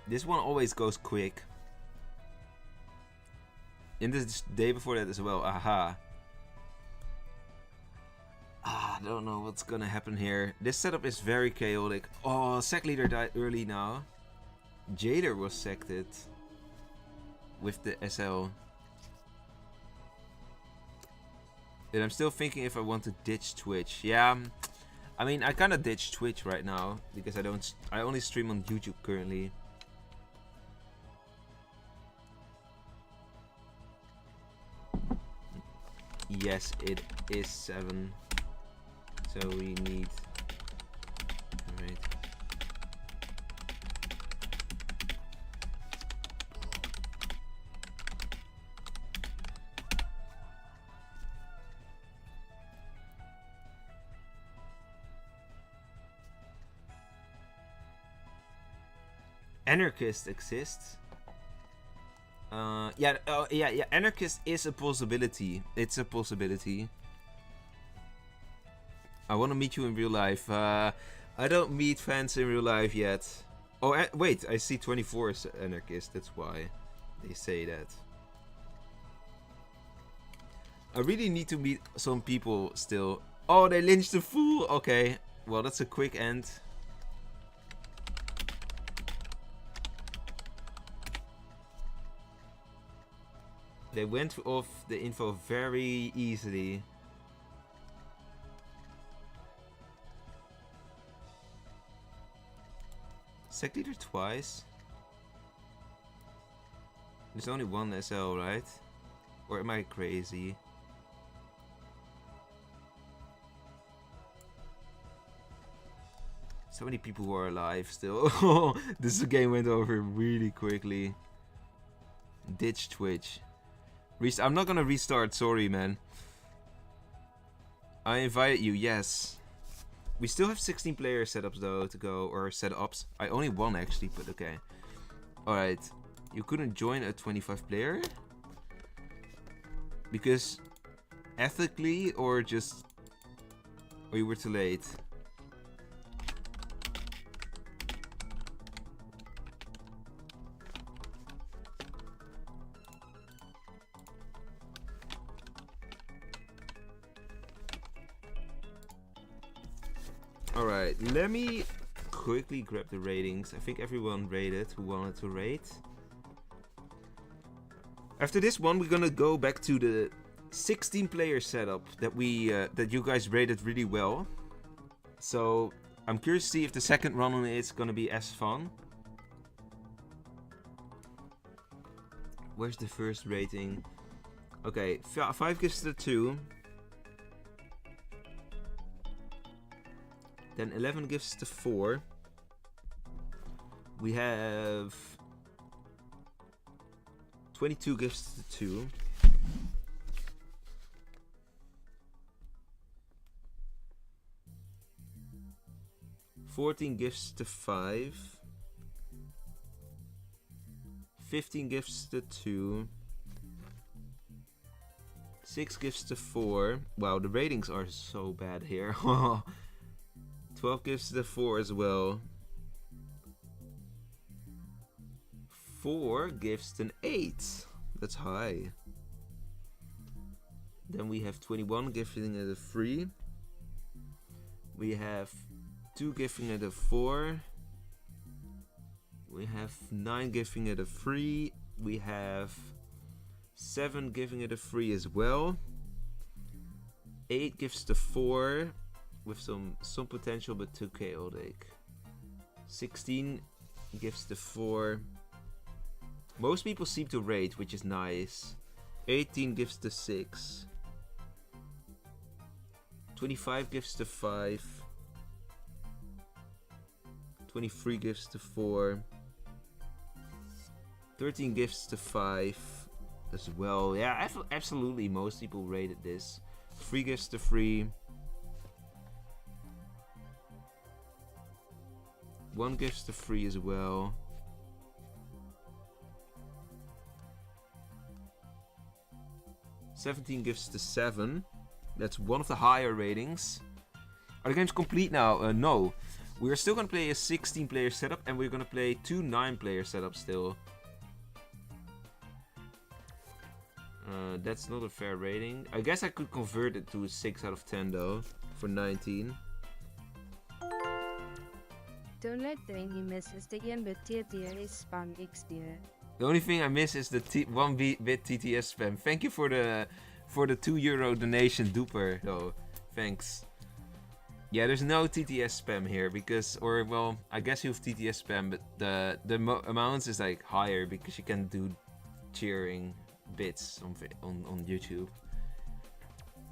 This one always goes quick. In this day before that as well. Aha. I don't know what's gonna happen here. This setup is very chaotic. Oh, Sec Leader died early now. Jader was sected with the SL. And I'm still thinking if I want to ditch Twitch. Yeah, I mean, I kind of ditch Twitch right now because I only stream on YouTube currently. Yes, it is 7. So we need. Alright. Anarchist exists. Yeah, Anarchist is a possibility. It's a possibility. I want to meet you in real life. I don't meet fans in real life yet. Oh, wait, I see 24 is Anarchist. That's why they say that. I really need to meet some people still. Oh, they lynched the fool. Okay, well, that's a quick end. They went off the info very easily. Sec Leader twice? There's only one SL, right? Or am I crazy? So many people who are alive still. This game went over really quickly. Ditch Twitch. I'm not gonna restart, sorry man. I invited you, yes. We still have 16 player setups though to go, or setups. I only one actually, but okay. Alright, you couldn't join a 25 player? Because ethically or just... Or you were too late? Alright, let me quickly grab the ratings. I think everyone rated who wanted to rate. After this one, we're gonna go back to the 16-player setup that that you guys rated really well. So I'm curious to see if the second run on it is gonna be as fun. Where's the first rating? Okay, 5 gives it a 2. Then 11 gives it a 4. We have 22 gives it a 2. $14 gives it a 5. 15 gives it a 2. 6 gives it a 4. Wow, the ratings are so bad here. 12 gives it a 4 as well. 4 gives it an 8. That's high. Then we have 21 giving it a 3. We have 2 giving it a 4. We have 9 giving it a 3. We have 7 giving it a 3 as well. 8 gives it a 4 with some potential but too chaotic. 16 gives it a 4. Most people seem to rate, which is nice. 18 gives it a 6. 25 gives it a 5. 23 gives it a 4. 13 gives it a 5 as well. Yeah, absolutely most people rated this. 3 gives it a 3. 1 gives it a 3 as well. 17 gives it a 7. That's one of the higher ratings. Are the games complete now? No. We're still gonna play a 16-player setup, and we're gonna play 2 9-player setups still. That's not a fair rating. I guess I could convert it to a 6 out of 10 though, for 19. Don't let the only miss is the 1-bit TTS spam XD. The only thing I miss is the 1-bit TTS spam. Thank you for the €2 donation, Duper, though. Thanks. Yeah, there's no TTS spam here because, or well, I guess you have TTS spam, but the amounts is like higher because you can do cheering bits on YouTube.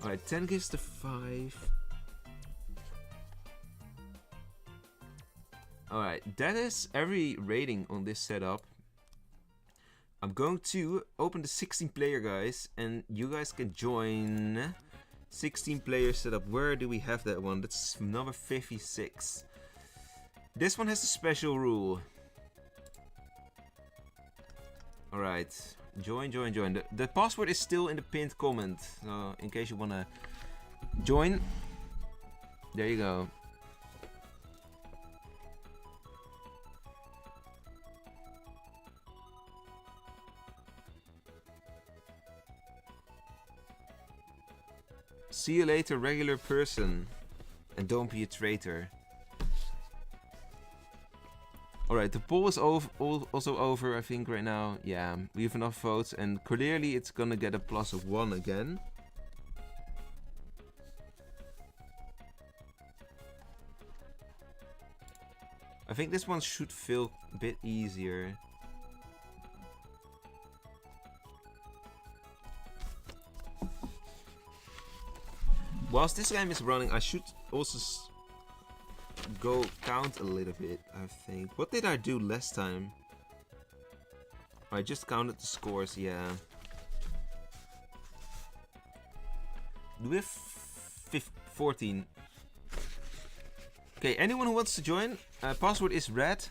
Alright, 10 gives to 5. Alright, that is every rating on this setup. I'm going to open the 16-player, guys, and you guys can join 16-player setup. Where do we have that one? That's number 56. This one has a special rule. Alright, join. The password is still in the pinned comment, in case you wanna join. There you go. See you later, regular person. And don't be a traitor. Alright, the poll is also over, I think, right now. Yeah, we have enough votes, and clearly it's gonna get a plus of 1 again. I think this one should feel a bit easier. Whilst this game is running, I should also go count a little bit, I think. What did I do last time? I just counted the scores, yeah. Do we have 14? Okay, anyone who wants to join, password is red.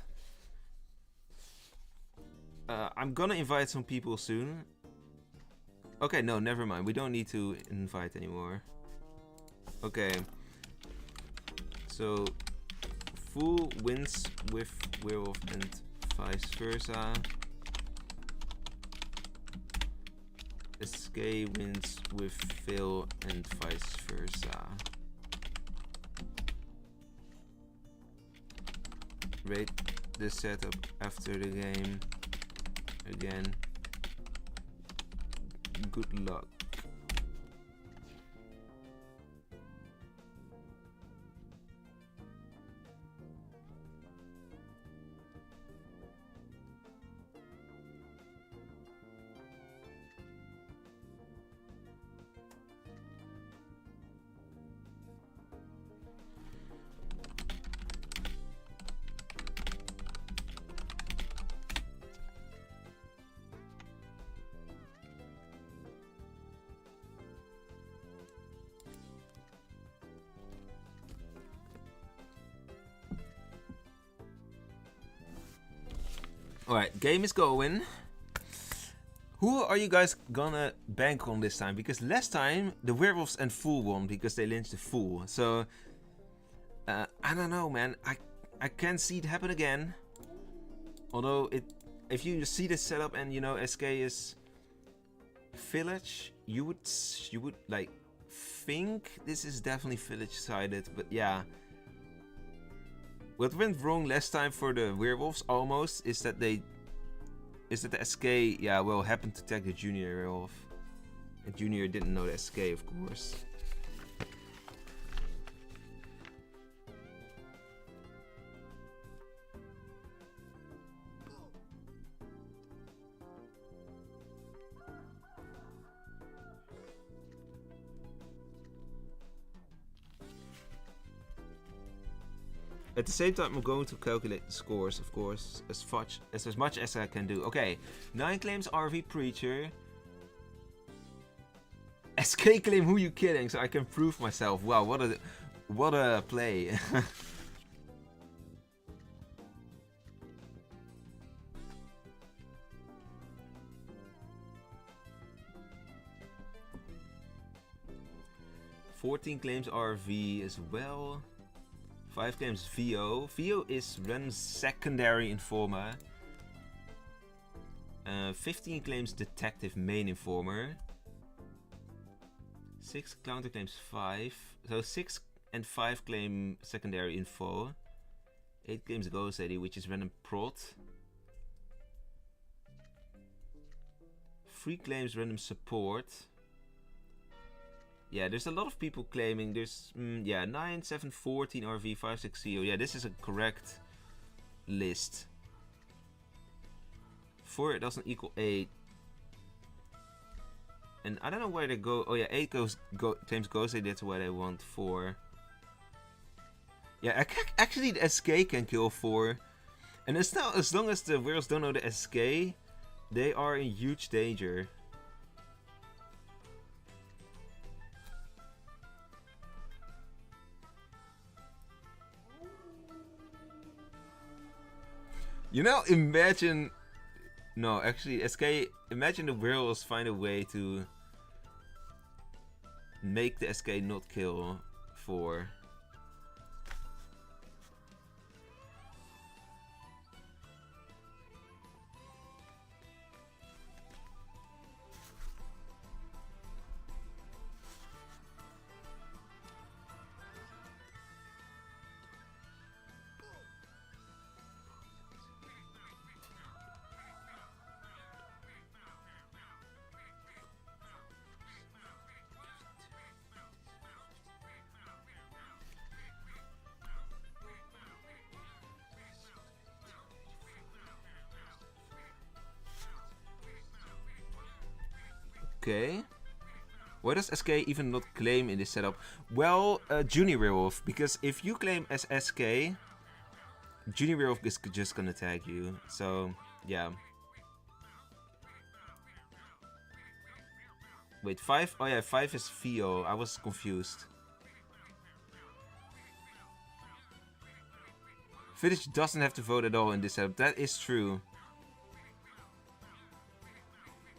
I'm gonna invite some people soon. Okay, no, never mind. We don't need to invite anymore. Okay, so Fool wins with Werewolf and vice versa. SK wins with Phil and vice versa. rate the setup after the game again. Good luck. Alright, game is going. Who are you guys gonna bank on this time? Because last time the werewolves and fool won because they lynched the fool. So I don't know, man. I can't see it happen again. Although if you see the setup and you know SK is village, you would like think this is definitely village sided, but yeah. What went wrong last time for the werewolves almost is that the SK, yeah, well, happened to tag the junior werewolf. And junior didn't know the SK, of course. At the same time, I'm going to calculate the scores, of course, as much as I can do. Okay, 9 claims RV Preacher. SK claim, who you kidding? So I can prove myself. Wow, what a play. "14 claims RV as well. 5 claims VO. VO is random secondary informer. 15 claims detective main informer. 6 counterclaims 5. So 6 and 5 claim secondary info. 8 claims Ghost Lady, which is random prod. 3 claims random support. Yeah, there's a lot of people claiming. There's, yeah, 9, 7, 14 RV, 5, 6 CO. Yeah, this is a correct list. 4 doesn't equal 8. And I don't know where they go. Oh yeah, 8 claims Ghost. That's why they want 4. Yeah, actually the SK can kill 4. And as long as the werewolves don't know the SK, they are in huge danger. You know, imagine... No, actually, SK... Imagine the werewolves find a way to... make the SK not kill 4. Okay. Why does SK even not claim in this setup? Well, Junior Werewolf, because if you claim as SK, Junior Werewolf is just gonna tag you. So, yeah. Wait, 5? Oh yeah, 5 is VO. I was confused. Village doesn't have to vote at all in this setup. That is true.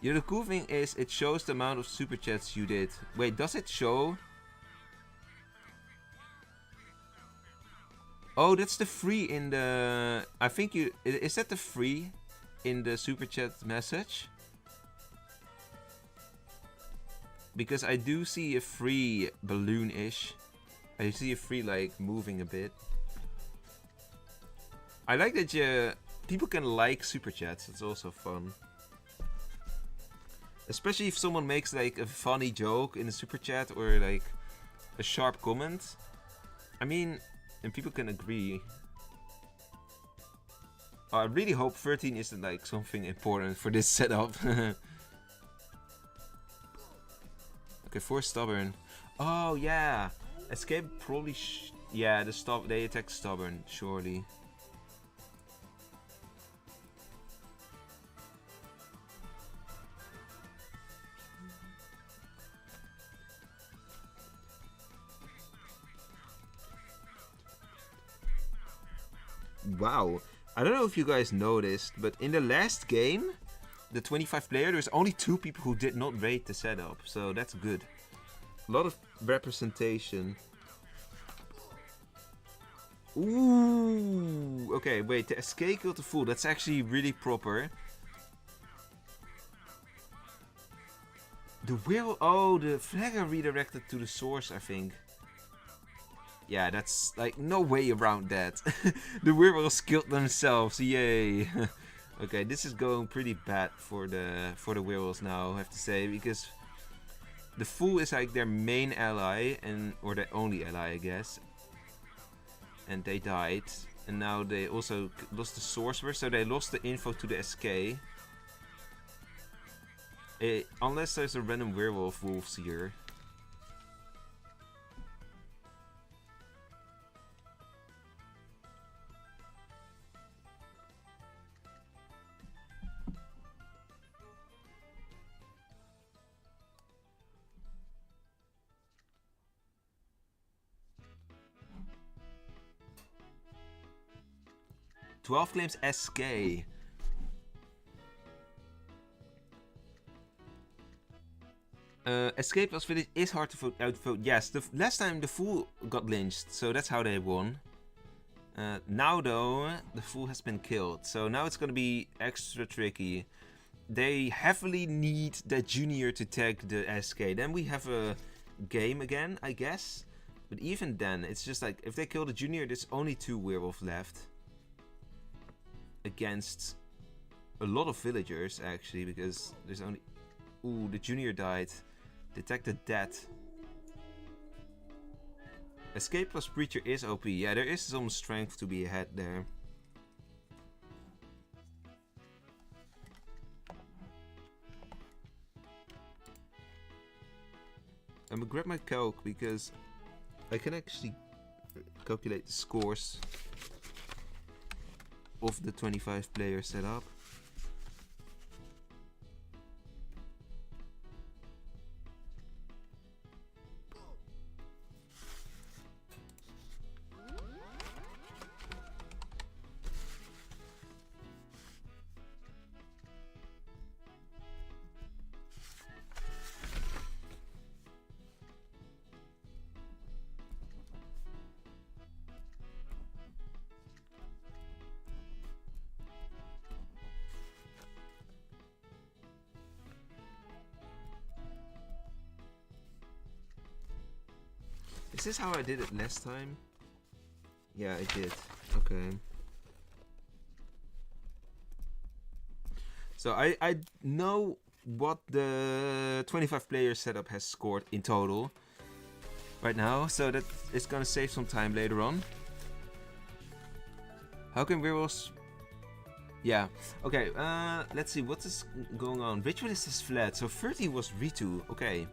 Yeah, the cool thing is it shows the amount of super chats you did. Wait, does it show? Oh, that's the free in the... I think you... Is that the free in the super chat message? Because I do see a free balloon-ish. I see a free, like, moving a bit. I like that people can like super chats. It's also fun. Especially if someone makes like a funny joke in a super chat or like a sharp comment. I mean, and people can agree. Oh, I really hope 13 isn't like something important for this setup. Okay, 4 stubborn. Oh yeah, escape probably. Yeah, they attack stubborn surely. Wow, I don't know if you guys noticed, but in the last game, the 25 player, there's only 2 people who did not rate the setup, so that's good. A lot of representation. Ooh, okay, wait, the escape killed the fool, that's actually really proper. The will, oh, the flagger redirected to the source, I think. Yeah, that's like no way around that. The werewolves killed themselves, yay. Okay, this is going pretty bad for the werewolves now, I have to say, because the fool is like their main ally or their only ally, I guess. And they died, and now they also lost the sorcerer, so they lost the info to the SK. Unless there's a random werewolf wolves here. "12 claims SK. Escape Lost Village is hard to outvote. Yes, the last time the fool got lynched, so that's how they won. Now though, the fool has been killed, so now it's gonna be extra tricky. They heavily need that junior to tag the SK. Then we have a game again, I guess. But even then, it's just like, if they kill the junior, there's only 2 werewolf left. Against a lot of villagers, actually, because there's only... Ooh, the junior died. Detected death. Escape plus Preacher is OP. Yeah, there is some strength to be had there. I'm gonna grab my calc because I can actually calculate the scores of the 25 player setup. Is this how I did it last time? Yeah, I did. Okay. So I know what the 25 player setup has scored in total right now, so that it's gonna save some time later on. How can werewolves... Yeah, okay, let's see, what is going on? Ritualist is fled, so 30 was Ritu, okay.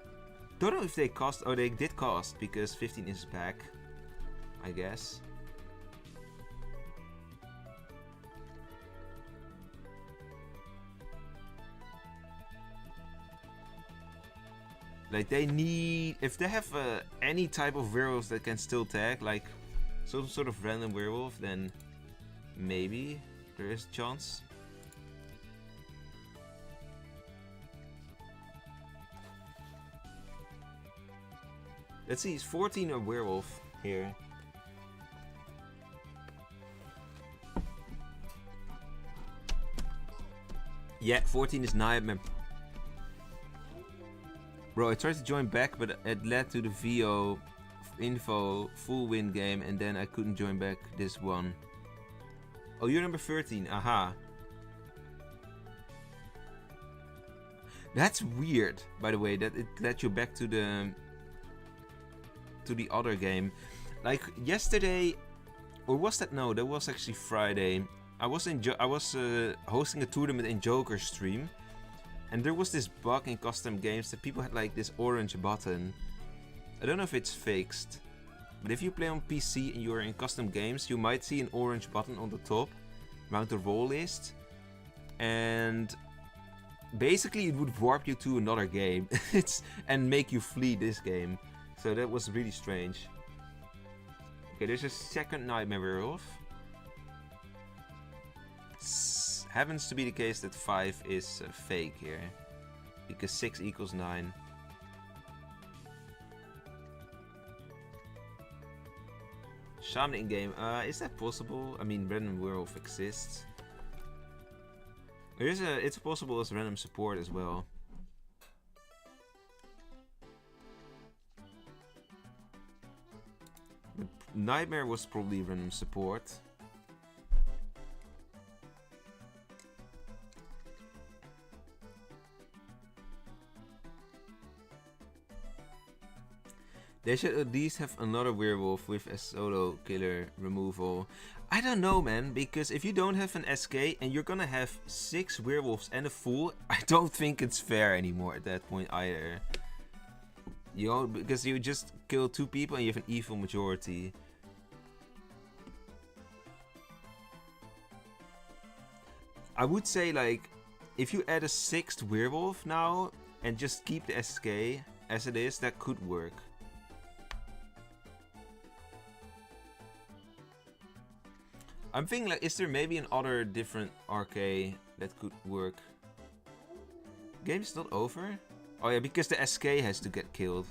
Don't know if they cost... Oh, they did cost, because 15 is back, I guess. Like, they need... If they have any type of werewolves that can still tag, like some sort of random werewolf, then maybe there is a chance. Let's see, is 14 a werewolf here? Yeah, 14 is Nightmare. Bro, I tried to join back, but it led to the VO info full win game, and then I couldn't join back this one. Oh, you're number 13. Aha. That's weird, by the way, that it led you back to the other game. Like yesterday, or was that? No, that was actually Friday. I was hosting a tournament in Joker's stream, and there was this bug in custom games that people had like this orange button. I don't know if it's fixed, but if you play on PC and you're in custom games, you might see an orange button on the top around the role list, and basically it would warp you to another game and make you flee this game. So that was really strange. Okay, there's a second Nightmare Werewolf. Happens to be the case that 5 is fake here, because 6 equals 9. Shaman in game. Is that possible? I mean, random werewolf exists. It's possible as random support as well. But Nightmare was probably random support. They should at least have another werewolf with a solo killer removal. I don't know, man, because if you don't have an SK and you're gonna have 6 werewolves and a fool, I don't think it's fair anymore at that point either. You know, because you just kill 2 people and you have an evil majority. I would say, like, if you add a 6th werewolf now and just keep the SK as it is, that could work. I'm thinking, like, is there maybe an other different RK that could work? Game's not over? Oh yeah, because the SK has to get killed.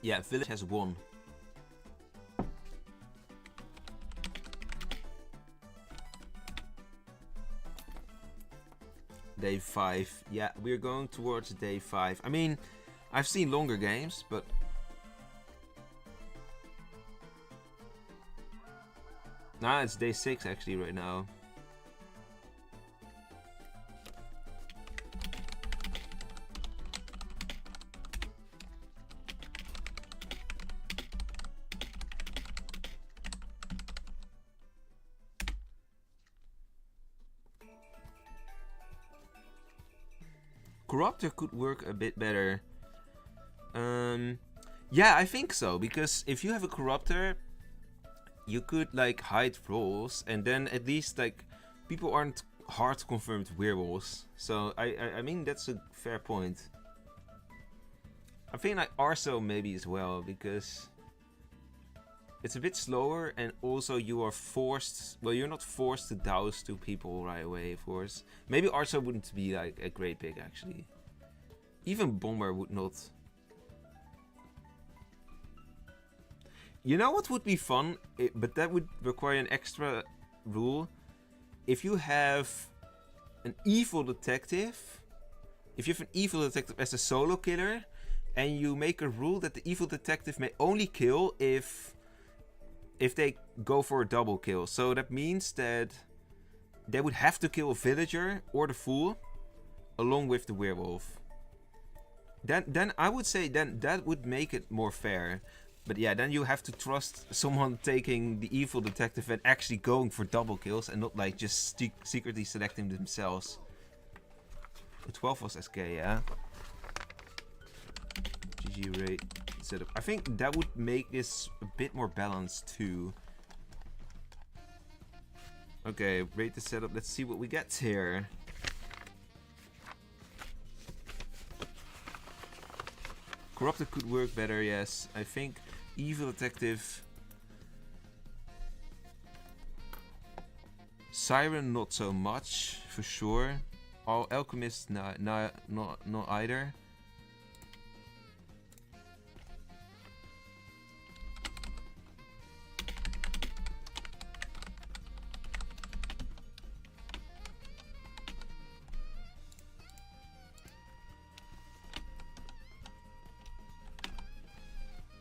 Yeah, Village has 1. Day 5. Yeah, we're going towards day 5. I mean, I've seen longer games, but... Nah, it's day 6 actually right now. Corruptor could work a bit better. Yeah, I think so, because if you have a Corruptor, you could like hide roles, and then at least like people aren't hard confirmed werewolves. So I mean that's a fair point. I think like Arso maybe as well, because it's a bit slower, and also you are forced. Well, you're not forced to douse 2 people right away, of course. Maybe Arso wouldn't be like a great pick actually. Even Bomber would not. You know what would be fun, but that would require an extra rule. If you have an evil detective, if you have an evil detective as a solo killer, and you make a rule that the evil detective may only kill if they go for a double kill. So that means that they would have to kill a villager or the fool along with the werewolf. Then I would say then that would make it more fair. But yeah, then you have to trust someone taking the evil detective and actually going for double kills, and not like just secretly selecting themselves. The 12 was SK, yeah? GG rate setup. I think that would make this a bit more balanced too. Okay, rate the setup. Let's see what we get here. Corrupted could work better, yes. I think evil detective. Siren not so much, for sure. Oh, alchemist, not either.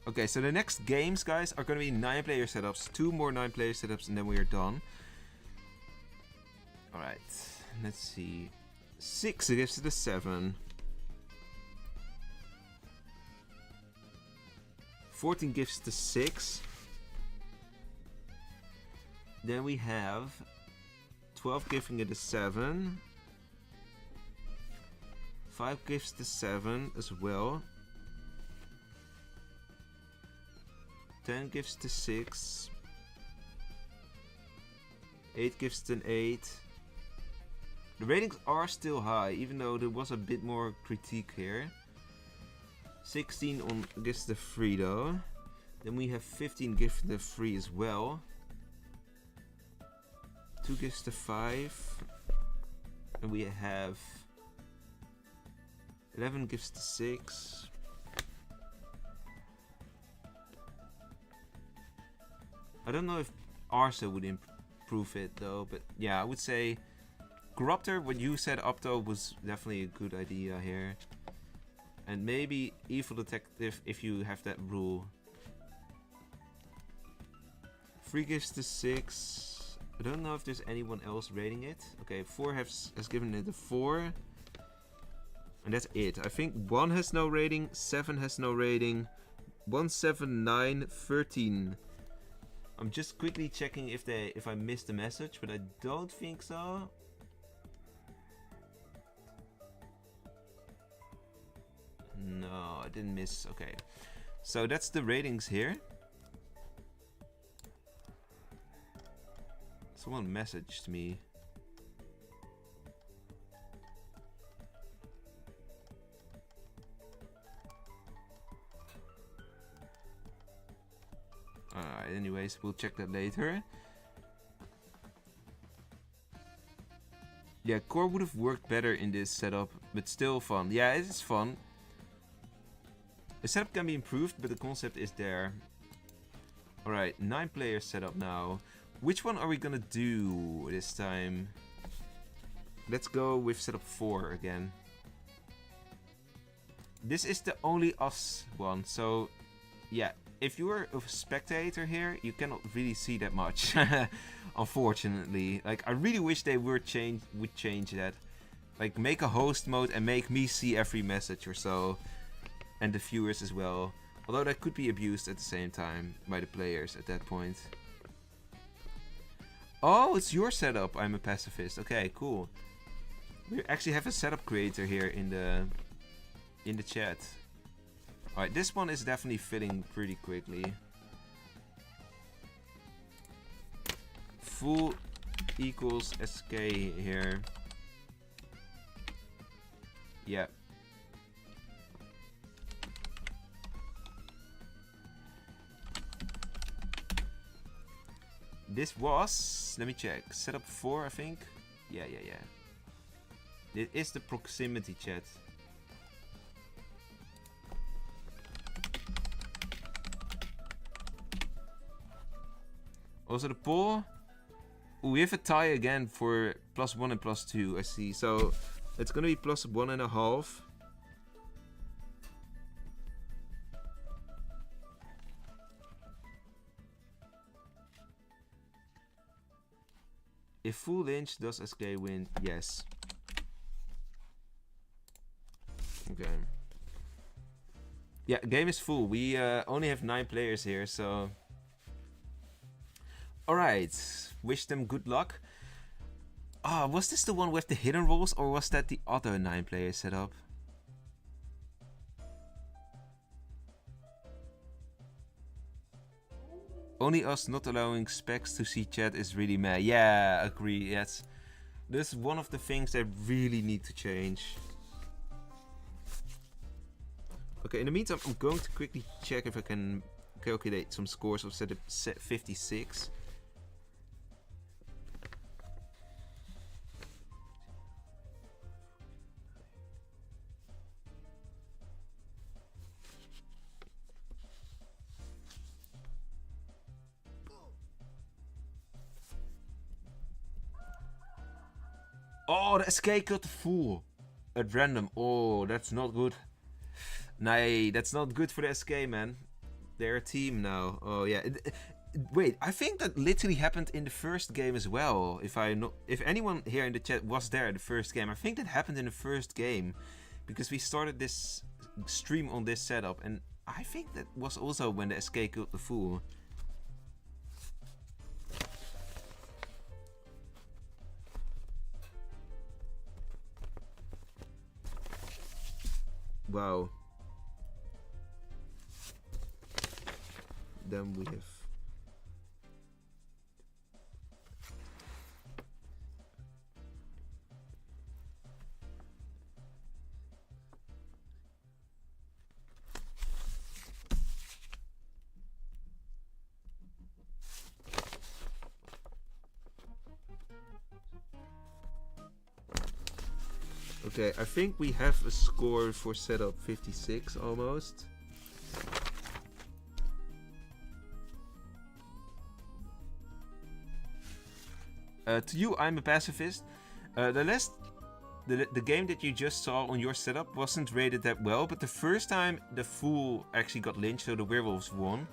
Okay, so the next games, guys, are going to be 9-player setups. 2 more 9-player setups, and then we are done. Alright, let's see. 6 gives to the 7. 14 gives to 6. Then we have 12 giving it a 7. 5 gives to 7 as well. 10 gives to 6. 8 gives to an 8. The ratings are still high, even though there was a bit more critique here. 16 on gives the 3 though. Then we have 15 gives the 3 as well. 2 gives the 5. And we have 11 gives the 6. I don't know if Arsa would improve it though, but yeah, I would say Corruptor, what you said up though, was definitely a good idea here. And maybe Evil Detective if you have that rule. 3 gives to 6. I don't know if there's anyone else rating it. Okay, 4 has given it a 4. And that's it. I think 1 has no rating, 7 has no rating, 1, 7, 9, 13. I'm just quickly checking if I missed a message, but I don't think so. No, I didn't miss. Okay, so that's the ratings here. Someone messaged me. Anyways, we'll check that later. Yeah, core would have worked better in this setup, but still fun. Yeah, it is fun. The setup can be improved, but the concept is there. Alright, 9-player setup now. Which one are we gonna do this time? Let's go with setup 4 again. This is the only us one, so yeah. If you are a spectator here, you cannot really see that much, unfortunately. Like, I really wish they would change that. Like, make a host mode and make me see every message or so. And the viewers as well. Although that could be abused at the same time by the players at that point. Oh, it's your setup. I'm a pacifist. Okay, cool. We actually have a setup creator here in the chat. Alright, this one is definitely filling pretty quickly. Full equals SK here. Yeah. This was, let me check, setup 4 I think. Yeah. It is the proximity chat. Also the poll. Ooh, we have a tie again for +1 and +2, I see. So it's gonna be +1.5. If full lynch, does SK win? Yes. Okay. Yeah, game is full. We only have 9 players here, so... Alright, wish them good luck. Ah, was this the one with the hidden roles, or was that the other 9-player setup? Only us not allowing specs to see chat is really mad. Yeah, agree. Yes, this is one of the things that really need to change. Okay, in the meantime, I'm going to quickly check if I can calculate some scores of setup 56. Oh, the SK got the full at random. Oh, that's not good. Nah, that's not good for the SK, man. They're a team now. Oh yeah. Wait, I think that literally happened in the first game as well. If anyone here in the chat was there in the first game, I think that happened in the first game, because we started this stream on this setup, and I think that was also when the SK killed the fool. Wow. Then we have... Okay, I think we have a score for setup 56 almost. To you, I'm a pacifist. The game that you just saw on your setup wasn't rated that well, but the first time the fool actually got lynched, so the werewolves won,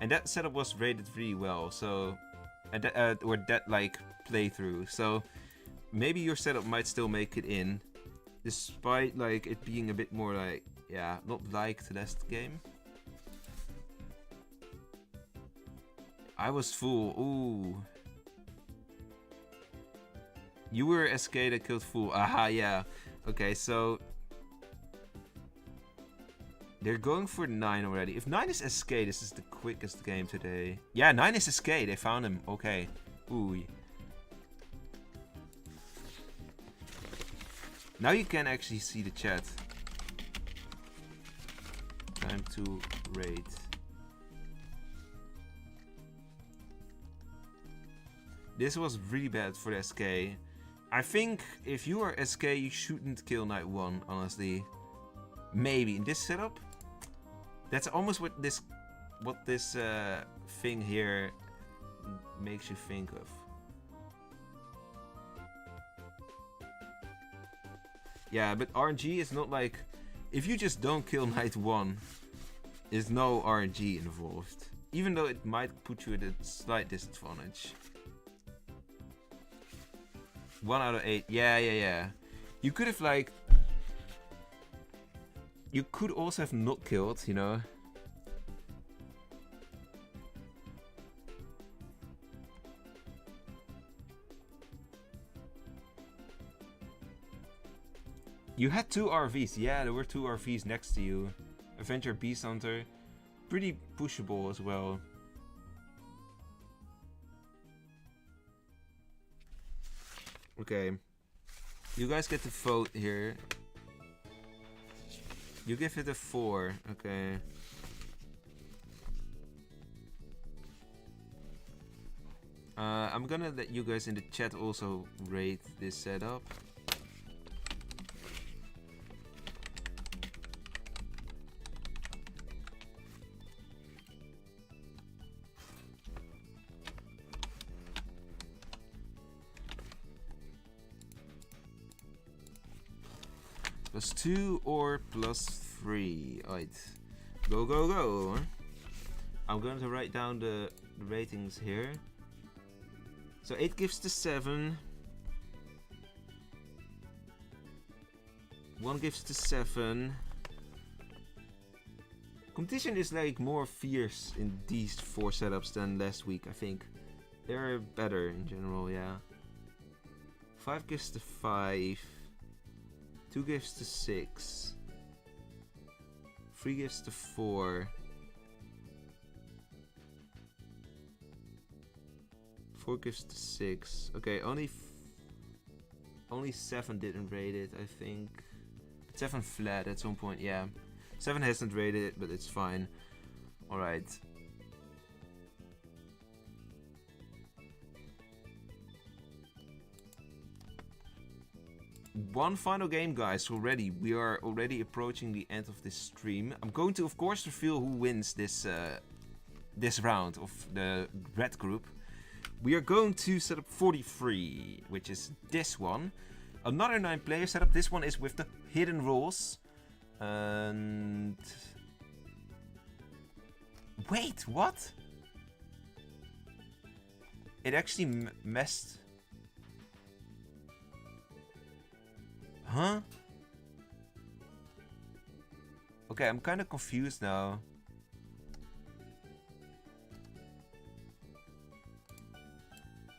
and that setup was rated really well. So, and that like playthrough. So maybe your setup might still make it in, despite like it being a bit more like, yeah, not like the last game. I was fool. Ooh. You were SK that killed fool. Aha, yeah. Okay, so they're going for 9 already. If 9 is SK, this is the quickest game today. Yeah, 9 is SK. They found him. Okay. Ooh. Now you can actually see the chat. Time to raid. This was really bad for the SK. I think if you are SK, you shouldn't kill Night 1, honestly. Maybe in this setup. That's almost what this thing here makes you think of. Yeah, but RNG is not like, if you just don't kill Night 1, there's no RNG involved. Even though it might put you at a slight disadvantage. 1 out of 8. Yeah. You could have like... You could also have not killed, you know? You had 2 RVs. Yeah, there were 2 RVs next to you. Avenger, Beast Hunter. Pretty pushable as well. Okay. You guys get to vote here. You give it a 4. Okay. I'm gonna let you guys in the chat also rate this setup. +2 or +3. Alright. Go. I'm going to write down the ratings here. So 8 gives to 7. 1 gives to 7. Competition is like more fierce in these 4 setups than last week, I think. They're better in general, yeah. 5 gives to 5. 2 gives to 6. 3 gives to 4. 4 gives to 6. Okay, only 7 didn't rate it, I think. 7 flat at some point, yeah. 7 hasn't rated it, but it's fine. Alright. One final game, guys, already. We are already approaching the end of this stream. I'm going to, of course, reveal who wins this round of the red group. We are going to setup 43, which is this one. Another 9-player setup. This one is with the hidden rules. And Wait, what? It actually messed. Huh? Okay, I'm kind of confused now.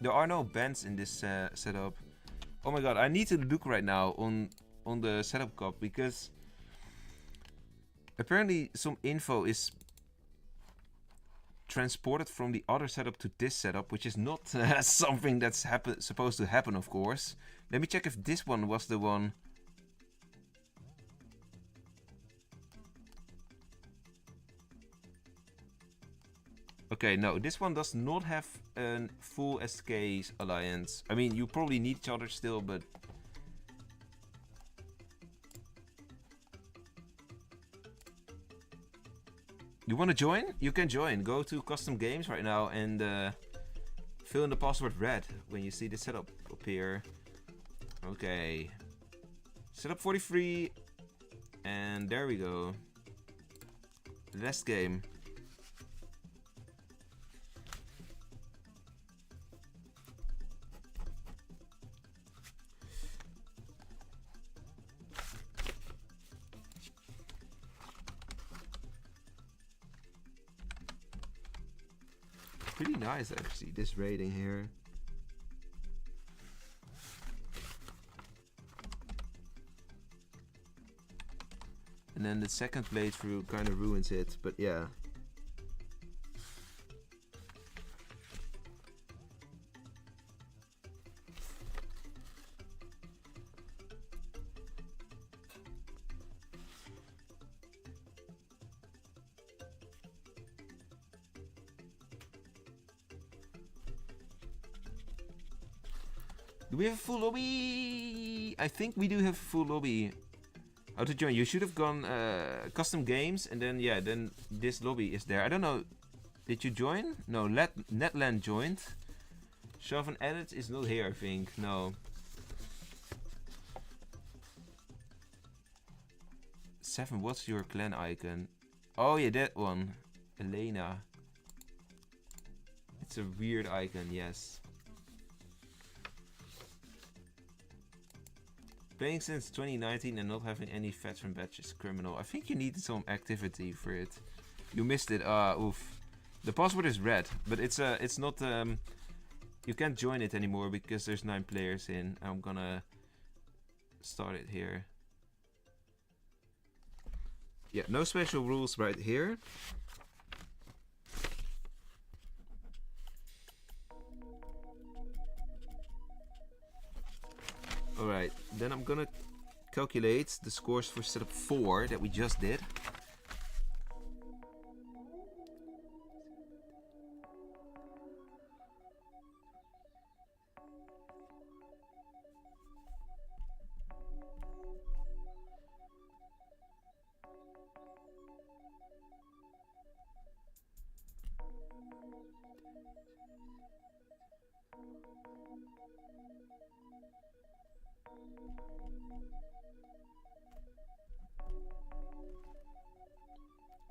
There are no bends in this setup. Oh my god, I need to look right now on the setup cop because apparently some info is transported from the other setup to this setup, which is not something that's supposed to happen, of course. Let me check if this one was the one. Okay, no, this one does not have a full SK alliance. I mean, you probably need each other still, but... You want to join? You can join. Go to custom games right now and fill in the password red when you see the setup appear. Okay. Setup 43. And there we go. Last game. Pretty nice actually, this rating here. And then the second playthrough kind of ruins it, but yeah. Do we have a full lobby? I think we do have a full lobby. How to join? You should have gone custom games and then yeah, then this lobby is there. I don't know. Did you join? No, Netland joined. Shoven edit is not here, I think. No. 7, what's your clan icon? Oh yeah, that one. Elena. It's a weird icon, yes. Playing since 2019 and not having any veteran badge is criminal. I think you need some activity for it. You missed it. Oof. The password is red, but it's not. You can't join it anymore because there's 9 players in. I'm gonna start it here. Yeah, no special rules right here. Alright, then I'm gonna calculate the scores for setup 4 that we just did.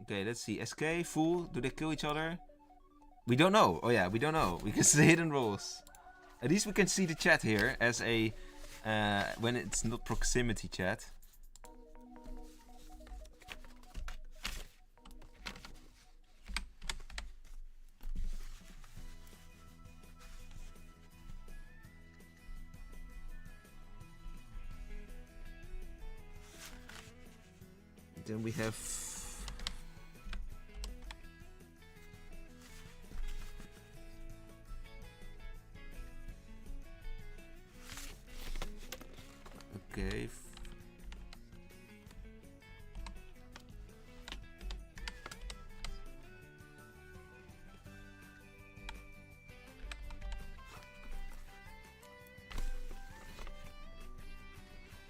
Okay, let's see. SK, full. Do they kill each other? We don't know. Oh yeah, we don't know. We can see hidden roles. At least we can see the chat here as a when it's not proximity chat. Then we have okay.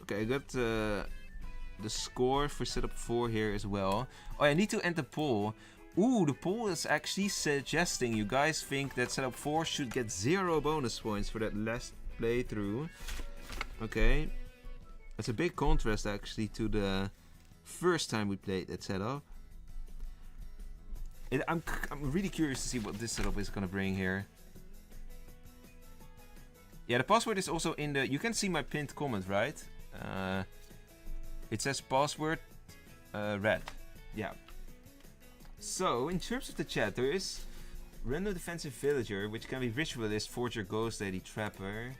Okay, I got the score for setup 4 here as well. Oh, I need to end the poll. Ooh, the poll is actually suggesting you guys think that setup 4 should get 0 bonus points for that last playthrough. Okay. That's a big contrast actually to the first time we played that setup. I'm really curious to see what this setup is gonna bring here. Yeah, the password is also in the... You can see my pinned comment, right? It says password red. Yeah. So, in terms of the chat, there is random defensive villager, which can be ritualist, forger, ghost lady, trapper.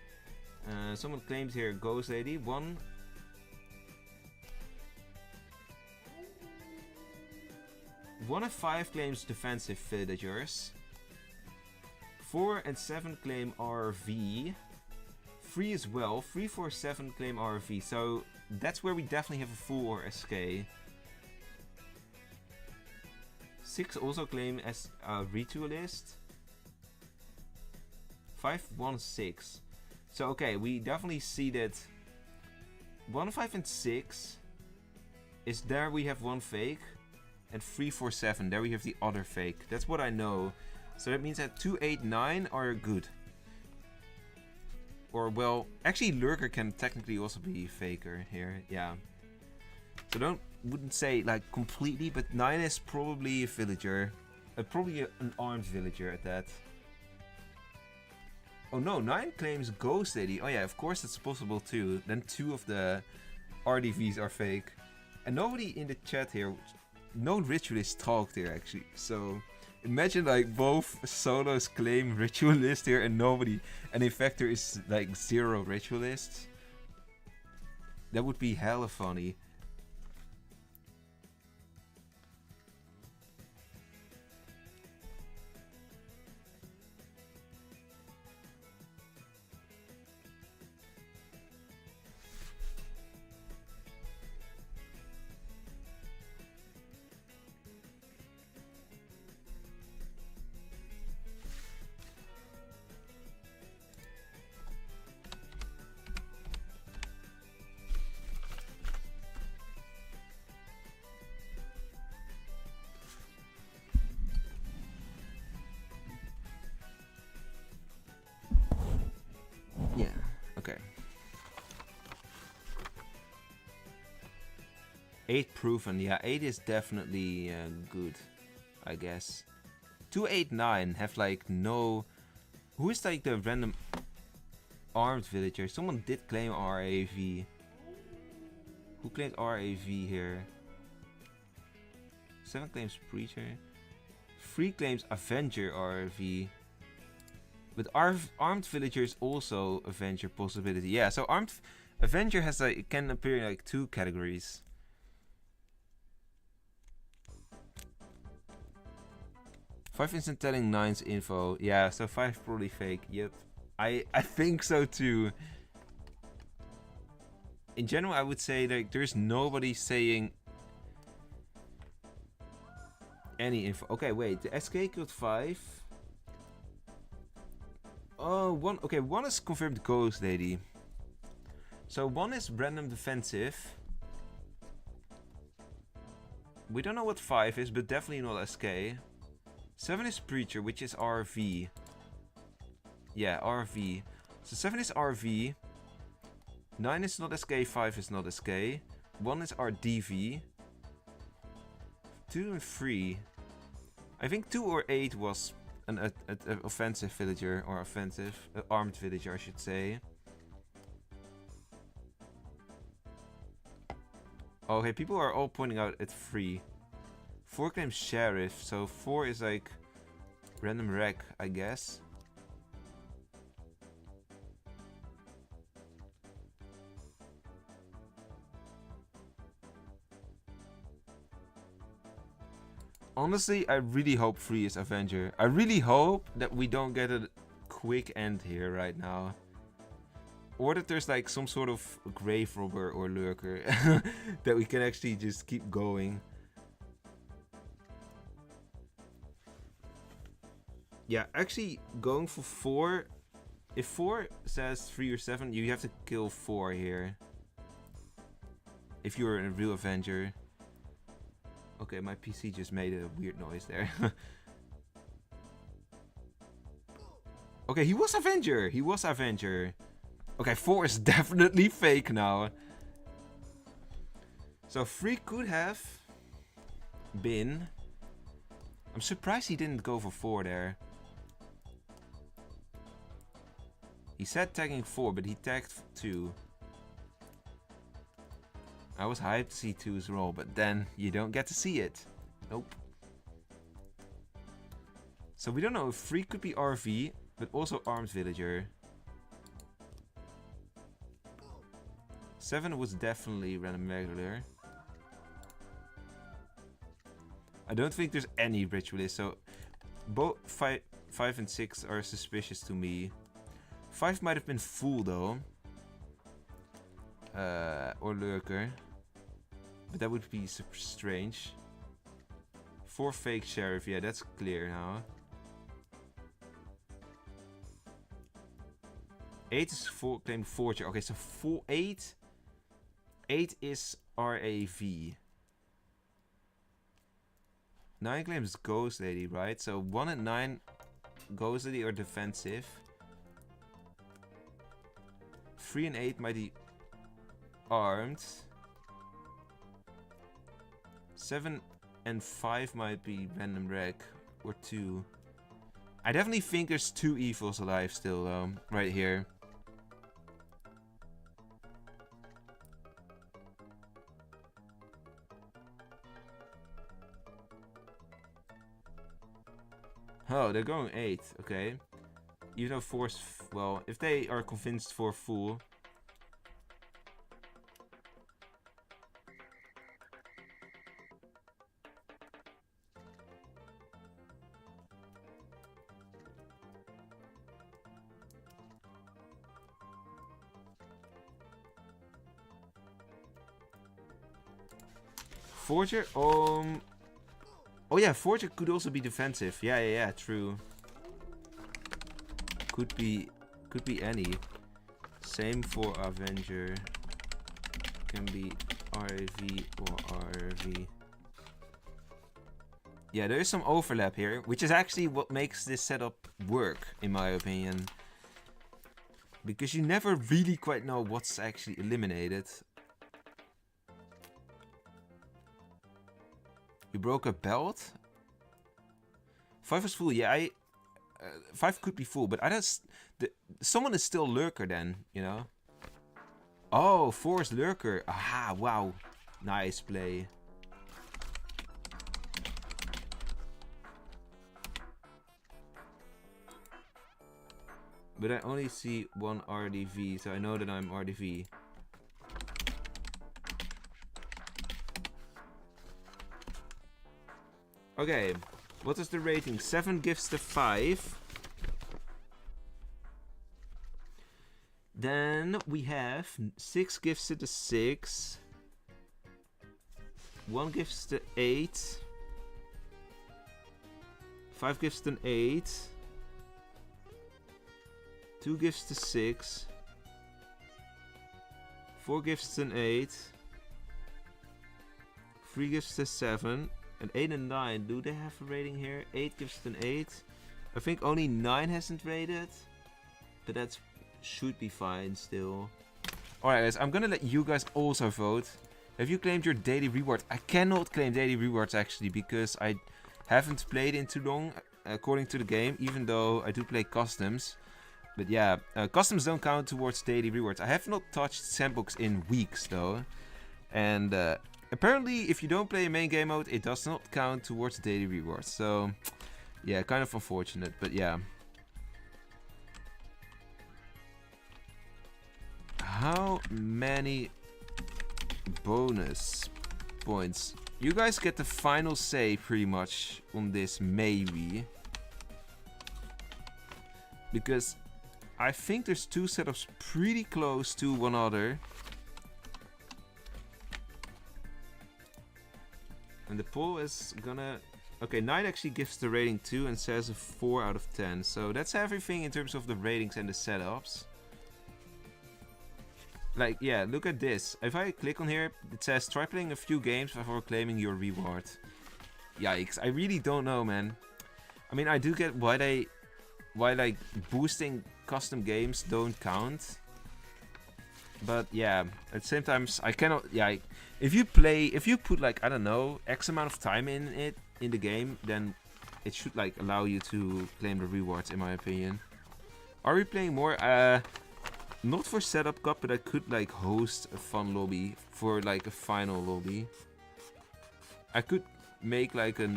Someone claims here ghost lady. 1 of 5 claims defensive villagers. 4 and 7 claim RV. 3 as well. 3, 4, 7 claim RV. So that's where we definitely have a full or SK. 6 also claim as a ritualist. 5, 1, 6. So okay, we definitely see that 1, 5 and 6 is there we have one fake. And 3, 4, 7, there we have the other fake. That's what I know. So that means that 2, 8, 9 are good. Or well, actually Lurker can technically also be faker here, yeah. So wouldn't say like completely, but 9 is probably a villager. Probably an armed villager at that. Oh no, 9 claims Ghost Lady. Oh yeah, of course that's possible too. Then 2 of the RDVs are fake. And nobody in the chat here, no ritualist talked here actually. So imagine like both solos claim ritualist here and nobody, and in fact there is like 0 ritualists. That would be hella funny. Yeah, okay. 8 proven, yeah, 8 is definitely good, I guess. 2, 8, 9 have like no... Who is like the random armed villager? Someone did claim RAV. Who claimed RAV here? 7 claims Preacher. 3 claims Avenger RAV. But armed villager is also Avenger possibility. Yeah, so armed Avenger has like, it can appear in like 2 categories. Five instant telling, 9's info. Yeah, so 5 probably fake. Yep, I think so too. In general, I would say like there's nobody saying any info. Okay, wait, the SK killed 5. Oh, 1. Okay, 1 is confirmed Ghost Lady. So 1 is random defensive. We don't know what 5 is, but definitely not SK. 7 is Preacher, which is RV. Yeah, RV. So 7 is RV. 9 is not SK, 5 is not SK. 1 is RDV. 2 and 3. I think 2 or 8 was an offensive villager, or offensive, armed villager I should say. Okay, people are all pointing out at 3. 4 claims Sheriff, so 4 is like random wreck, I guess. Honestly, I really hope 3 is Avenger. I really hope that we don't get a quick end here right now. Or that there's like some sort of grave robber or lurker that we can actually just keep going. Yeah, actually going for 4. If 4 says 3 or 7, you have to kill 4 here. If you're a real Avenger. Okay, my PC just made a weird noise there. Okay, he was Avenger. He was Avenger. Okay, 4 is definitely fake now. So 3 could have been I'm surprised he didn't go for 4 there. He said tagging 4, but he tagged 2. I was hyped to see 2's roll, but then you don't get to see it. Nope. So we don't know if 3 could be RV, but also armed villager. 7 was definitely random regular. I don't think there's any ritualist, so both 5 and 6 are suspicious to me. 5 might have been fool though. Or lurker. But that would be super strange. 4 fake sheriff, yeah, that's clear now. 8 is claimed forger. Okay, so 8 is RAV. 9 claims Ghost Lady, right? So 1 and 9 Ghost Lady are defensive. 3 and 8 might be armed. 7 and 5 might be random reg. Or 2. I definitely think there's 2 evils alive still though. Right here. Oh, they're going 8. Okay. Even though 4's... Well, if they are convinced for fool... Forger? Oh yeah, Forger could also be defensive. Yeah, true. Could be any. Same for Avenger. Can be RAV or RV. Yeah, there is some overlap here, which is actually what makes this setup work, in my opinion. Because you never really quite know what's actually eliminated. You broke a belt? 5 was full, yeah, 5 could be full, but I just... someone is still lurker then, you know? Oh, 4 is lurker. Aha, wow. Nice play. But I only see 1 RDV, so I know that I'm RDV. Okay, what is the rating? 7 gives the 5. Then we have 6 gives it the 6. 1 gives the 8. 5 gives an 8. 2 gives the 6. 4 gives an 8. 3 gives the 7. And 8 and 9, do they have a rating here? 8 gives it an 8. I think only 9 hasn't rated. But that should be fine still. Alright guys, I'm gonna let you guys also vote. Have you claimed your daily reward? I cannot claim daily rewards actually, because I haven't played in too long, according to the game. Even though I do play customs. But yeah, customs don't count towards daily rewards. I have not touched sandbox in weeks though. And... apparently, if you don't play a main game mode, it does not count towards daily rewards. So, yeah, kind of unfortunate, but yeah. How many bonus points? You guys get the final say pretty much on this, maybe. Because I think there's 2 setups pretty close to one another. And the poll is gonna... Okay, 9 actually gives the rating 2 and says a 4 out of 10. So that's everything in terms of the ratings and the setups. Like, yeah, look at this. If I click on here, it says try playing a few games before claiming your reward. Yikes, I really don't know, man. I mean, I do get why like boosting custom games don't count. But yeah, at the same time, I cannot... Yeah, if you put like, I don't know, X amount of time in the game, then it should like allow you to claim the rewards, in my opinion. Are we playing more? Not for setup cup, but I could like host a fun lobby for like a final lobby. I could make like a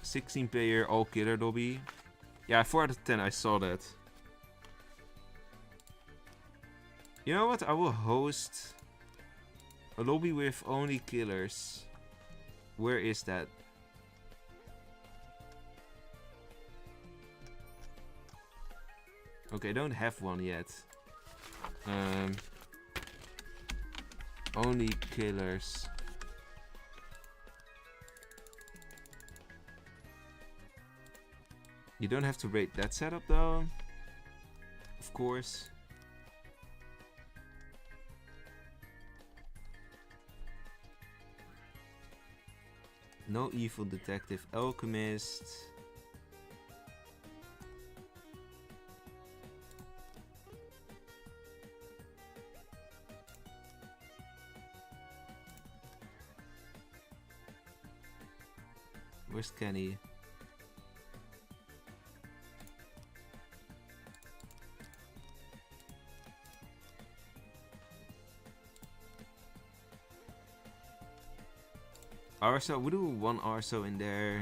16-player all-killer lobby. Yeah, 4 out of 10, I saw that. You know what? I will host a lobby with only killers. Where is that? Okay, I don't have one yet. Only killers. You don't have to rate that setup though. Of course. No evil detective, alchemist. Where's Kenny? Arso, we do one Arso in there.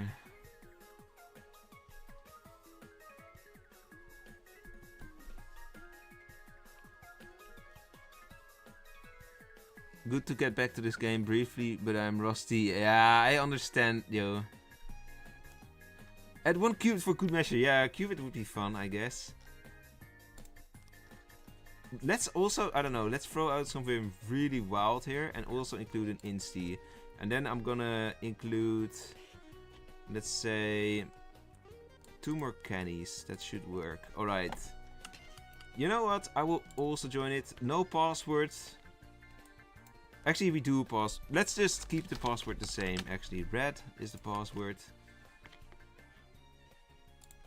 Good to get back to this game briefly, but I'm rusty. Yeah, I understand, yo. Add 1 cubit for good measure. Yeah, cubit would be fun, I guess. Let's also, I don't know, let's throw out something really wild here and also include an insti. And then I'm gonna include, let's say, 2 more Kennys. That should work. Alright. You know what? I will also join it. No passwords. Actually, we do pass. Let's just keep the password the same. Actually, red is the password.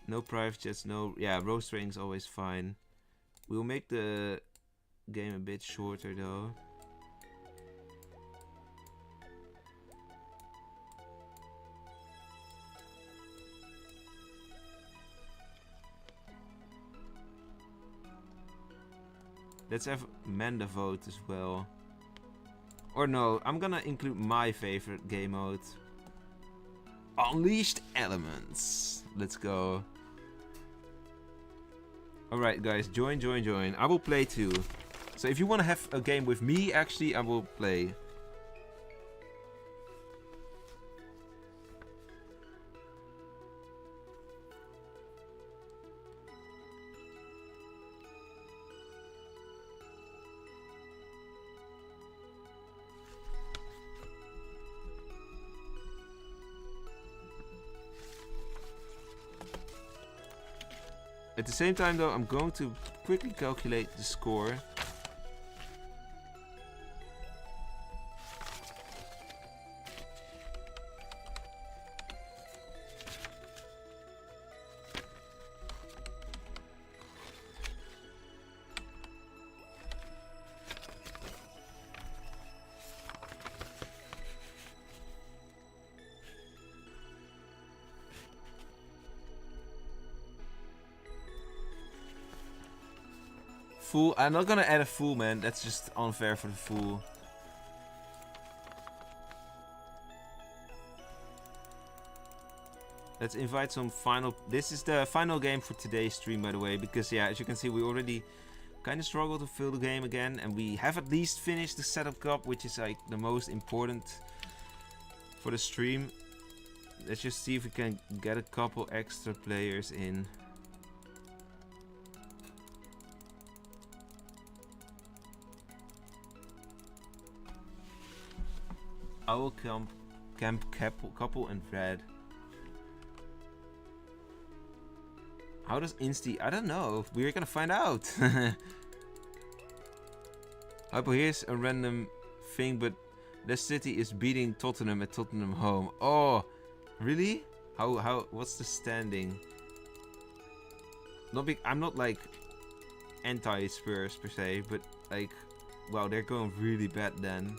No private chats, no... Yeah, roast rating is always fine. We'll make the game a bit shorter though. Let's have Manda vote as well. Or no, I'm gonna include my favorite game mode. Unleashed Elements. Let's go. Alright guys, join. I will play too. So if you want to have a game with me, actually, I will play. At the same time though, I'm going to quickly calculate the score. Fool. I'm not gonna add a fool, man. That's just unfair for the fool. Let's invite some final... This is the final game for today's stream, by the way. Because, yeah, as you can see, we already kind of struggled to fill the game again. And we have at least finished the setup cup, which is, like, the most important for the stream. Let's just see if we can get a couple extra players in. I will camp couple and red. How does Insti? I don't know. We're gonna find out. Hypo, here's a random thing, but the city is beating Tottenham at Tottenham home. Oh, really? How? What's the standing? Not big. I'm not like anti-Spurs per se, but like, wow, they're going really bad then.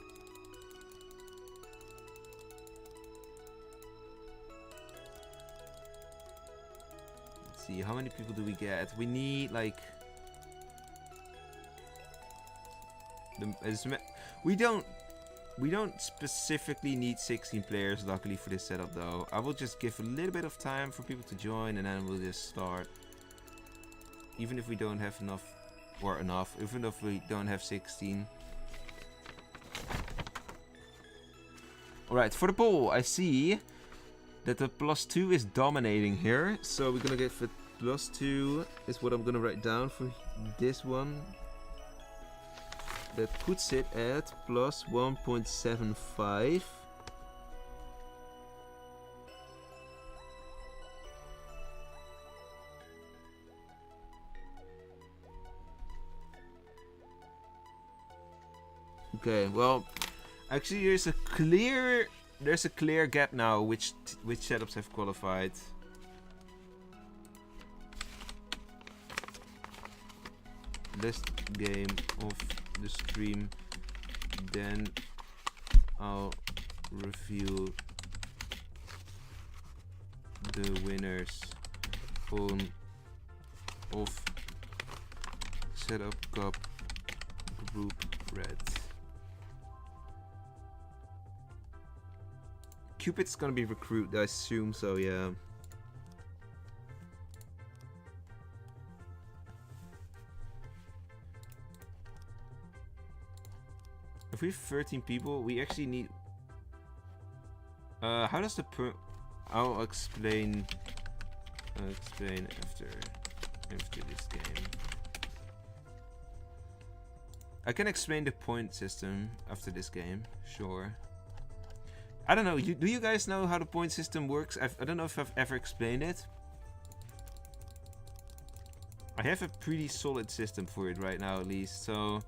see. How many people do we get? We need like... We don't specifically need 16 players, luckily, for this setup though. I will just give a little bit of time for people to join and then we'll just start. Even if we don't have enough, even if we don't have 16. Alright, for the poll, I see that the +2 is dominating here. So we're gonna get the +2 is what I'm gonna write down for this one. That puts it at +1.75. Okay, well, actually there's a clear gap now which setups have qualified. Last game of the stream, then I'll reveal the winners of Setup Cup Group Red. Cupid's gonna be recruited, I assume so, yeah. If we have 13 people, we actually need... how does the I'll explain after this game. I can explain the point system after this game, sure. I don't know, do you guys know how the point system works? I don't know if I've ever explained it. I have a pretty solid system for it right now, at least, so...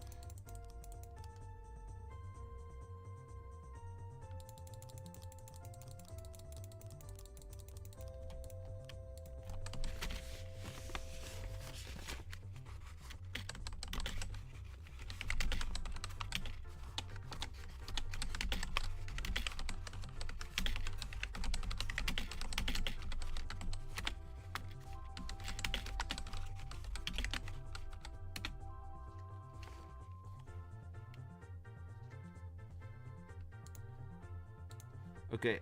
Okay,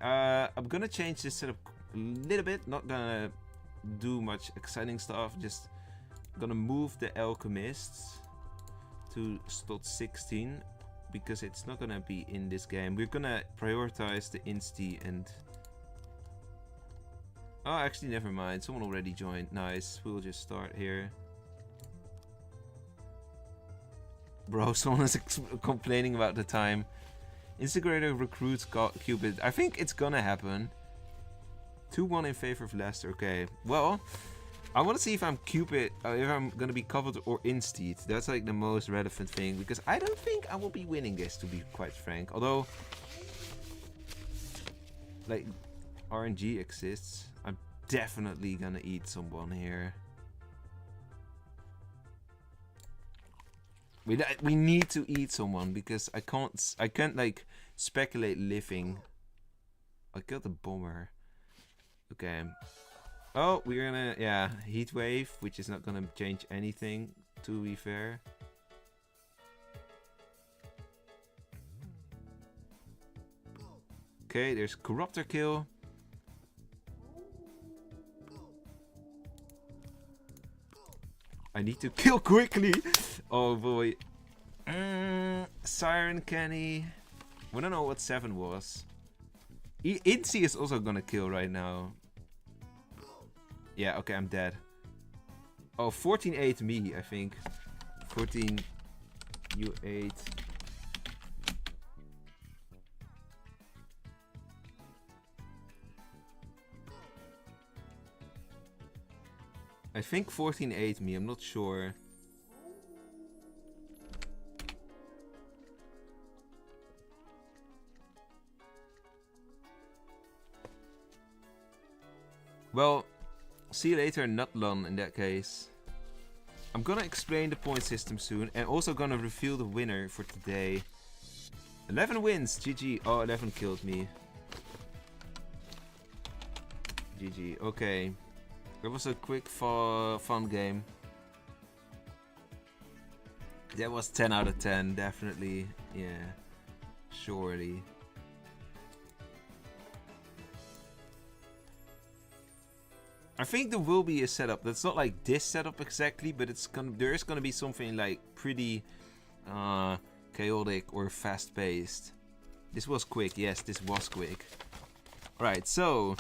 I'm gonna change this setup a little bit. Not gonna do much exciting stuff. Just gonna move the Alchemists to slot 16 because it's not gonna be in this game. We're gonna prioritize the Insti and... Oh, actually, never mind. Someone already joined. Nice. We'll just start here. Bro, someone is complaining about the time. Integrator recruits Cupid. I think it's gonna happen. 2-1 in favor of Leicester. Okay. Well, I want to see if I'm Cupid, if I'm gonna be covered or Instead. That's like the most relevant thing because I don't think I will be winning this, to be quite frank. Although, like, RNG exists. I'm definitely gonna eat someone here. We need to eat someone because I can't like speculate living. I killed the bomber. Okay. Oh, we're gonna, yeah, heat wave, which is not gonna change anything, to be fair. Okay, there's corruptor kill. I need to kill quickly. Oh boy. Siren Kenny. We don't know what 7 was. Incy is also gonna kill right now. Yeah, okay, I'm dead. Oh, 14-8 me, I think. 14, you 8. I think 14-8 me, I'm not sure. Well, see you later, Nutlon, in that case. I'm gonna explain the point system soon, and also gonna reveal the winner for today. 11 wins, GG. Oh, 11 killed me. GG, okay. It was a quick, fun game. That was 10 out of 10, definitely. Yeah, surely. I think there will be a setup that's not like this setup exactly, but there is gonna be something like pretty chaotic or fast-paced. This was quick, yes, this was quick. Alright, so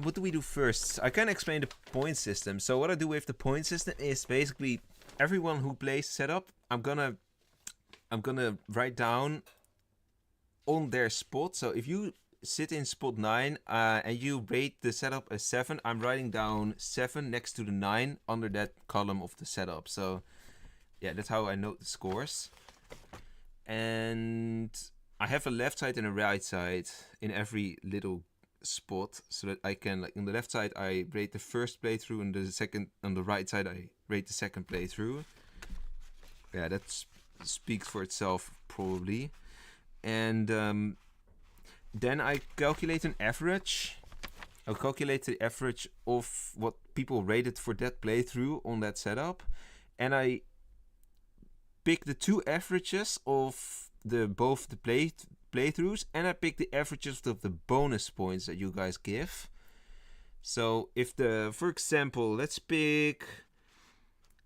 what do we do first? I can explain the point system. So what I do with the point system is basically everyone who plays setup, I'm gonna write down on their spot. So if you sit in spot 9 and you rate the setup as 7, I'm writing down 7 next to the 9 under that column of the setup. So yeah, that's how I note the scores. And I have a left side and a right side in every little spot, so that I can, like, on the left side I rate the first playthrough, and on the right side I rate the second playthrough. Yeah, that speaks for itself probably. And then I calculate an average. I'll calculate the average of what people rated for that playthrough on that setup, and I pick the two averages of both the playthroughs, and I pick the averages of the bonus points that you guys give. So if for example,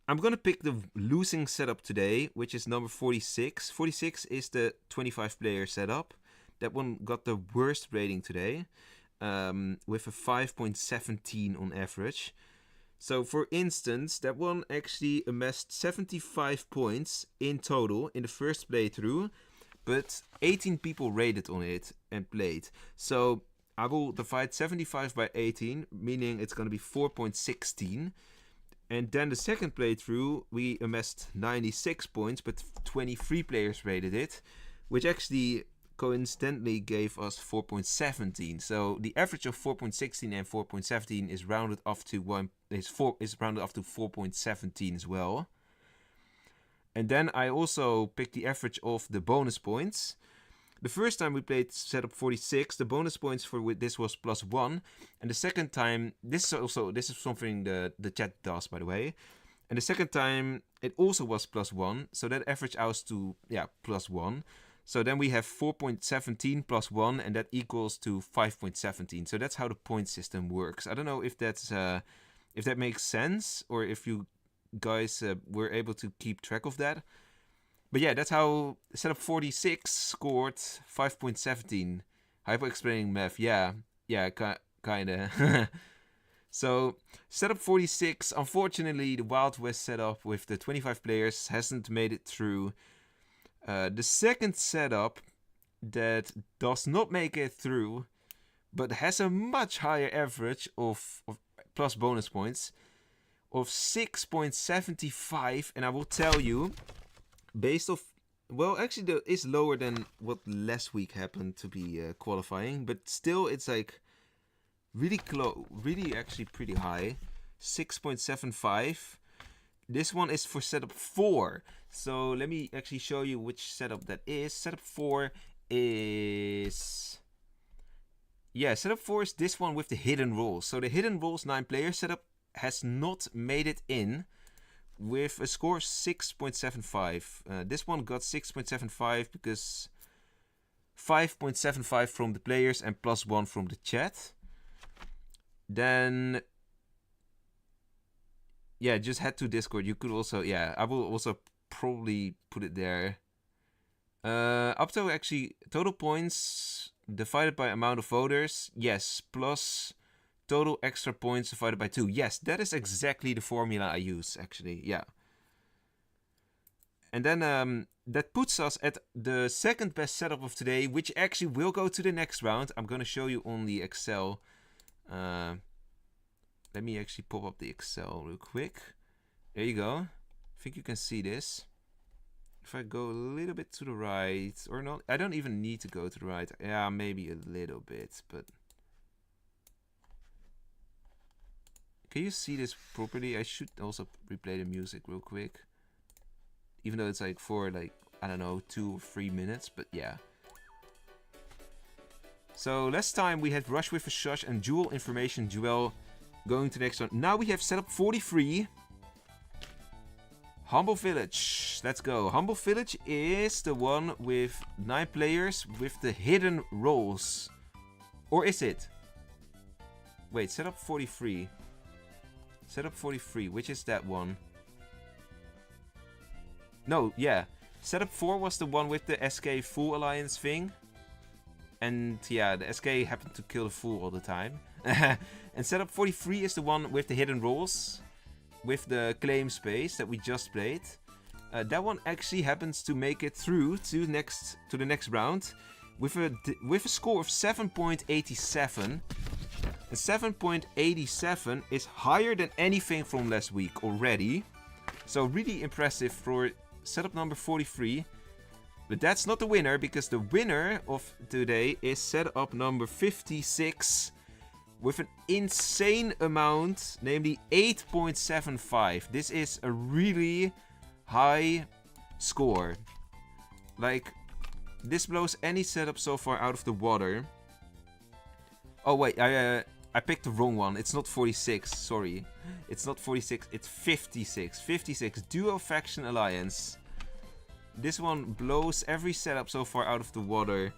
I'm gonna pick the losing setup today, which is number 46. 46 is the 25 player setup. That one got the worst rating today, with a 5.17 on average. So for instance, that one actually amassed 75 points in total in the first playthrough, but 18 people rated on it and played. So I will divide 75 by 18, meaning it's going to be 4.16. And then the second playthrough, we amassed 96 points, but 23 players rated it, which actually coincidentally gave us 4.17. So the average of 4.16 and 4.17 is rounded up to 4.17 as well. And then I also picked the average of the bonus points. The first time we played setup 46, the bonus points for this was +1, and the second time, this is something the chat does, by the way. And the second time it also was +1, so that average out to +1. So then we have 4.17 +1, and that equals to 5.17. So that's how the point system works. I don't know if that makes sense, or if you guys were able to keep track of that. But yeah, that's how setup 46 scored 5.17. Hyper-explaining math, yeah, kinda. So setup 46, unfortunately, the Wild West setup with the 25 players hasn't made it through. The second setup that does not make it through, but has a much higher average of plus bonus points of 6.75, and I will tell you, based off, well, actually that is lower than what last week happened to be qualifying, but still it's like really close, really actually pretty high, 6.75. This one is for setup 4. So let me actually show you which setup that is. Setup 4 is... Yeah, setup 4 is this one with the hidden rules. So the hidden rules 9-player setup has not made it in with a score of 6.75. This one got 6.75 because 5.75 from the players and +1 from the chat. Then... yeah, just head to Discord. You could also, yeah, I will also probably put it there. Up to actually total points divided by amount of voters. Yes, plus total extra points divided by 2. Yes, that is exactly the formula I use, actually. Yeah. And then that puts us at the second best setup of today, which actually will go to the next round. I'm going to show you on the Excel. Let me actually pop up the Excel real quick. There you go. I think you can see this. If I go a little bit to the right, or not, I don't even need to go to the right. Yeah, maybe a little bit, but... Can you see this properly? I should also replay the music real quick. Even though it's like for like, I don't know, 2 or 3 minutes, but yeah. So last time we had Rush with a Shush and Jewel Information Jewel going to the next one. Now we have setup 43. Humble Village. Let's go. Humble Village is the one with 9 players with the hidden roles. Or is it? Wait, setup 43. Setup 43, which is that one? No, yeah. Setup 4 was the one with the SK Full Alliance thing. And yeah, the SK happened to kill the Fool all the time. And setup 43 is the one with the hidden roles. With the claim space that we just played. That one actually happens to make it through to the next round. With a score of 7.87. And 7.87 is higher than anything from last week already. So really impressive for setup number 43. But that's not the winner, because the winner of today is setup number 56. With an insane amount, namely 8.75. This is a really high score. Like, this blows any setup so far out of the water. Oh wait, I picked the wrong one. It's not 46, sorry. It's not 46, it's 56. 56, Duo Faction Alliance. This one blows every setup so far out of the water.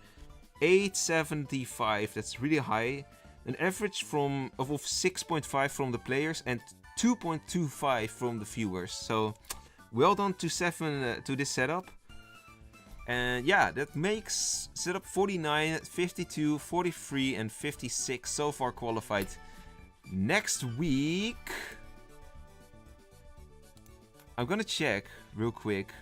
875, that's really high. An average of 6.5 from the players and 2.25 from the viewers. So, well done to this setup. And yeah, that makes setup 49, 52, 43 and 56 so far qualified. Next week, I'm gonna check real quick.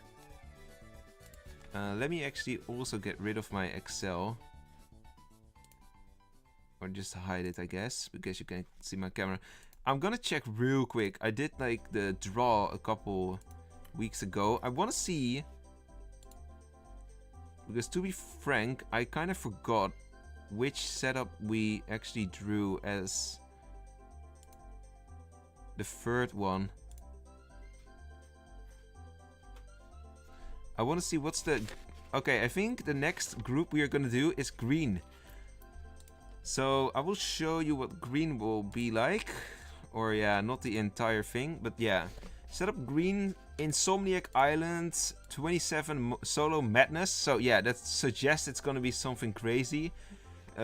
Let me actually also get rid of my Excel. Or just hide it, I guess, because you can't see my camera. I'm gonna check real quick. I did like the draw a couple weeks ago. I wanna see, because to be frank, I kind of forgot which setup we actually drew as the third one. I want to see what's the... Okay, I think the next group we are going to do is green. So I will show you what green will be like. Or yeah, not the entire thing, but yeah. Setup green, Insomniac Island, 27 solo madness. So yeah, that suggests it's going to be something crazy.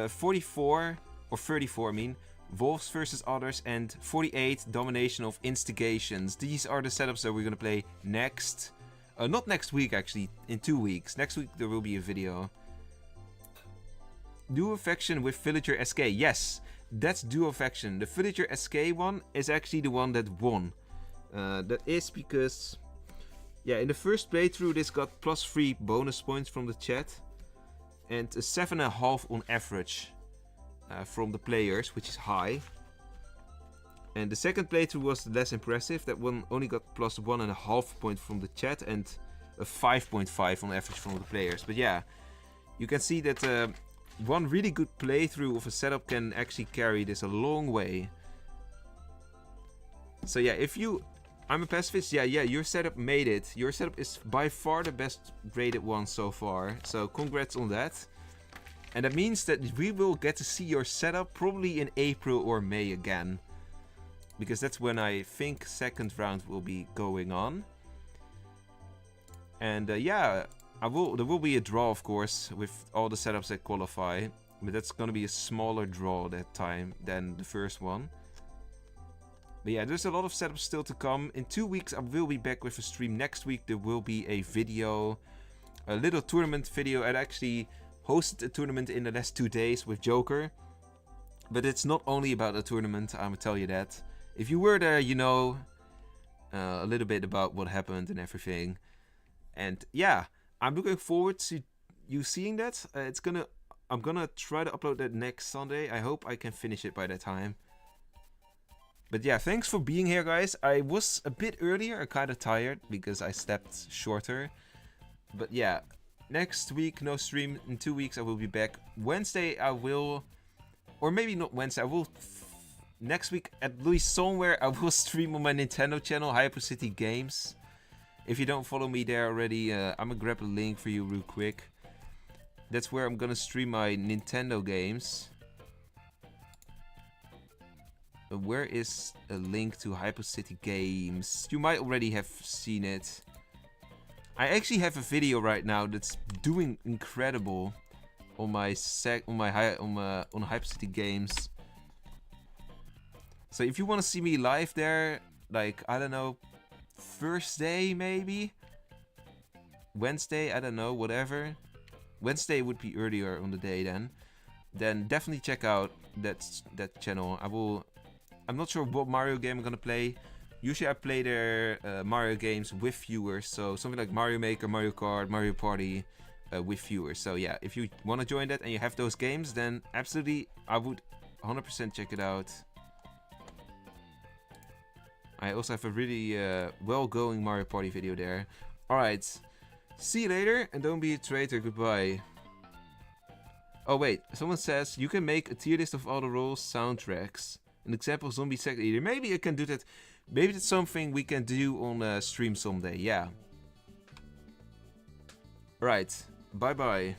44, or 34 I mean, Wolves versus others, and 48 domination of instigations. These are the setups that we're going to play next. Not next week actually, in 2 weeks. Next week there will be a video. Duo faction with Villager SK. Yes, that's duo faction. The Villager SK one is actually the one that won. That is because, yeah, in the first playthrough this got +3 bonus points from the chat. And a 7.5 on average from the players, which is high. And the second playthrough was less impressive. That one only got +1.5 point from the chat and a 5.5 on average from the players. But yeah, you can see that one really good playthrough of a setup can actually carry this a long way. So yeah, if you... I'm a pacifist, yeah, your setup made it. Your setup is by far the best rated one so far. So congrats on that. And that means that we will get to see your setup probably in April or May again. Because that's when I think second round will be going on. And yeah, there will be a draw, of course, with all the setups that qualify. But that's going to be a smaller draw that time than the first one. But yeah, there's a lot of setups still to come. In 2 weeks I will be back with a stream. Next week there will be a video. A little tournament video. I actually hosted a tournament in the last 2 days with Joker. But it's not only about a tournament, I'm going to tell you that. If you were there, you know a little bit about what happened and everything. And yeah, I'm looking forward to you seeing that. I'm gonna try to upload that next Sunday. I hope I can finish it by that time. But yeah, thanks for being here, guys. I was a bit earlier, kind of tired because I slept shorter. But yeah, next week no stream. In 2 weeks I will be back. Wednesday I will, or maybe not Wednesday. I will. Next week, at least somewhere, I will stream on my Nintendo channel, Hyper Games. If you don't follow me there already, I'm gonna grab a link for you real quick. That's where I'm gonna stream my Nintendo games. Where is a link to Hypocity Games? You might already have seen it. I actually have a video right now that's doing incredible on my on Hypocity Games. So if you want to see me live there, like I don't know, Thursday maybe, Wednesday, I don't know, whatever. Wednesday would be earlier on the day then. Then definitely check out that channel. I'm not sure what Mario game I'm gonna play. Usually I play their Mario games with viewers, so something like Mario Maker, Mario Kart, Mario Party with viewers. So yeah, if you want to join that and you have those games, then absolutely I would 100% check it out. I also have a really well-going Mario Party video there. Alright, see you later and don't be a traitor, goodbye. Oh wait, someone says you can make a tier list of all the roles soundtracks. An example, Zombie Sect Leader. Maybe I can do that. Maybe that's something we can do on stream someday, yeah. Right, bye bye.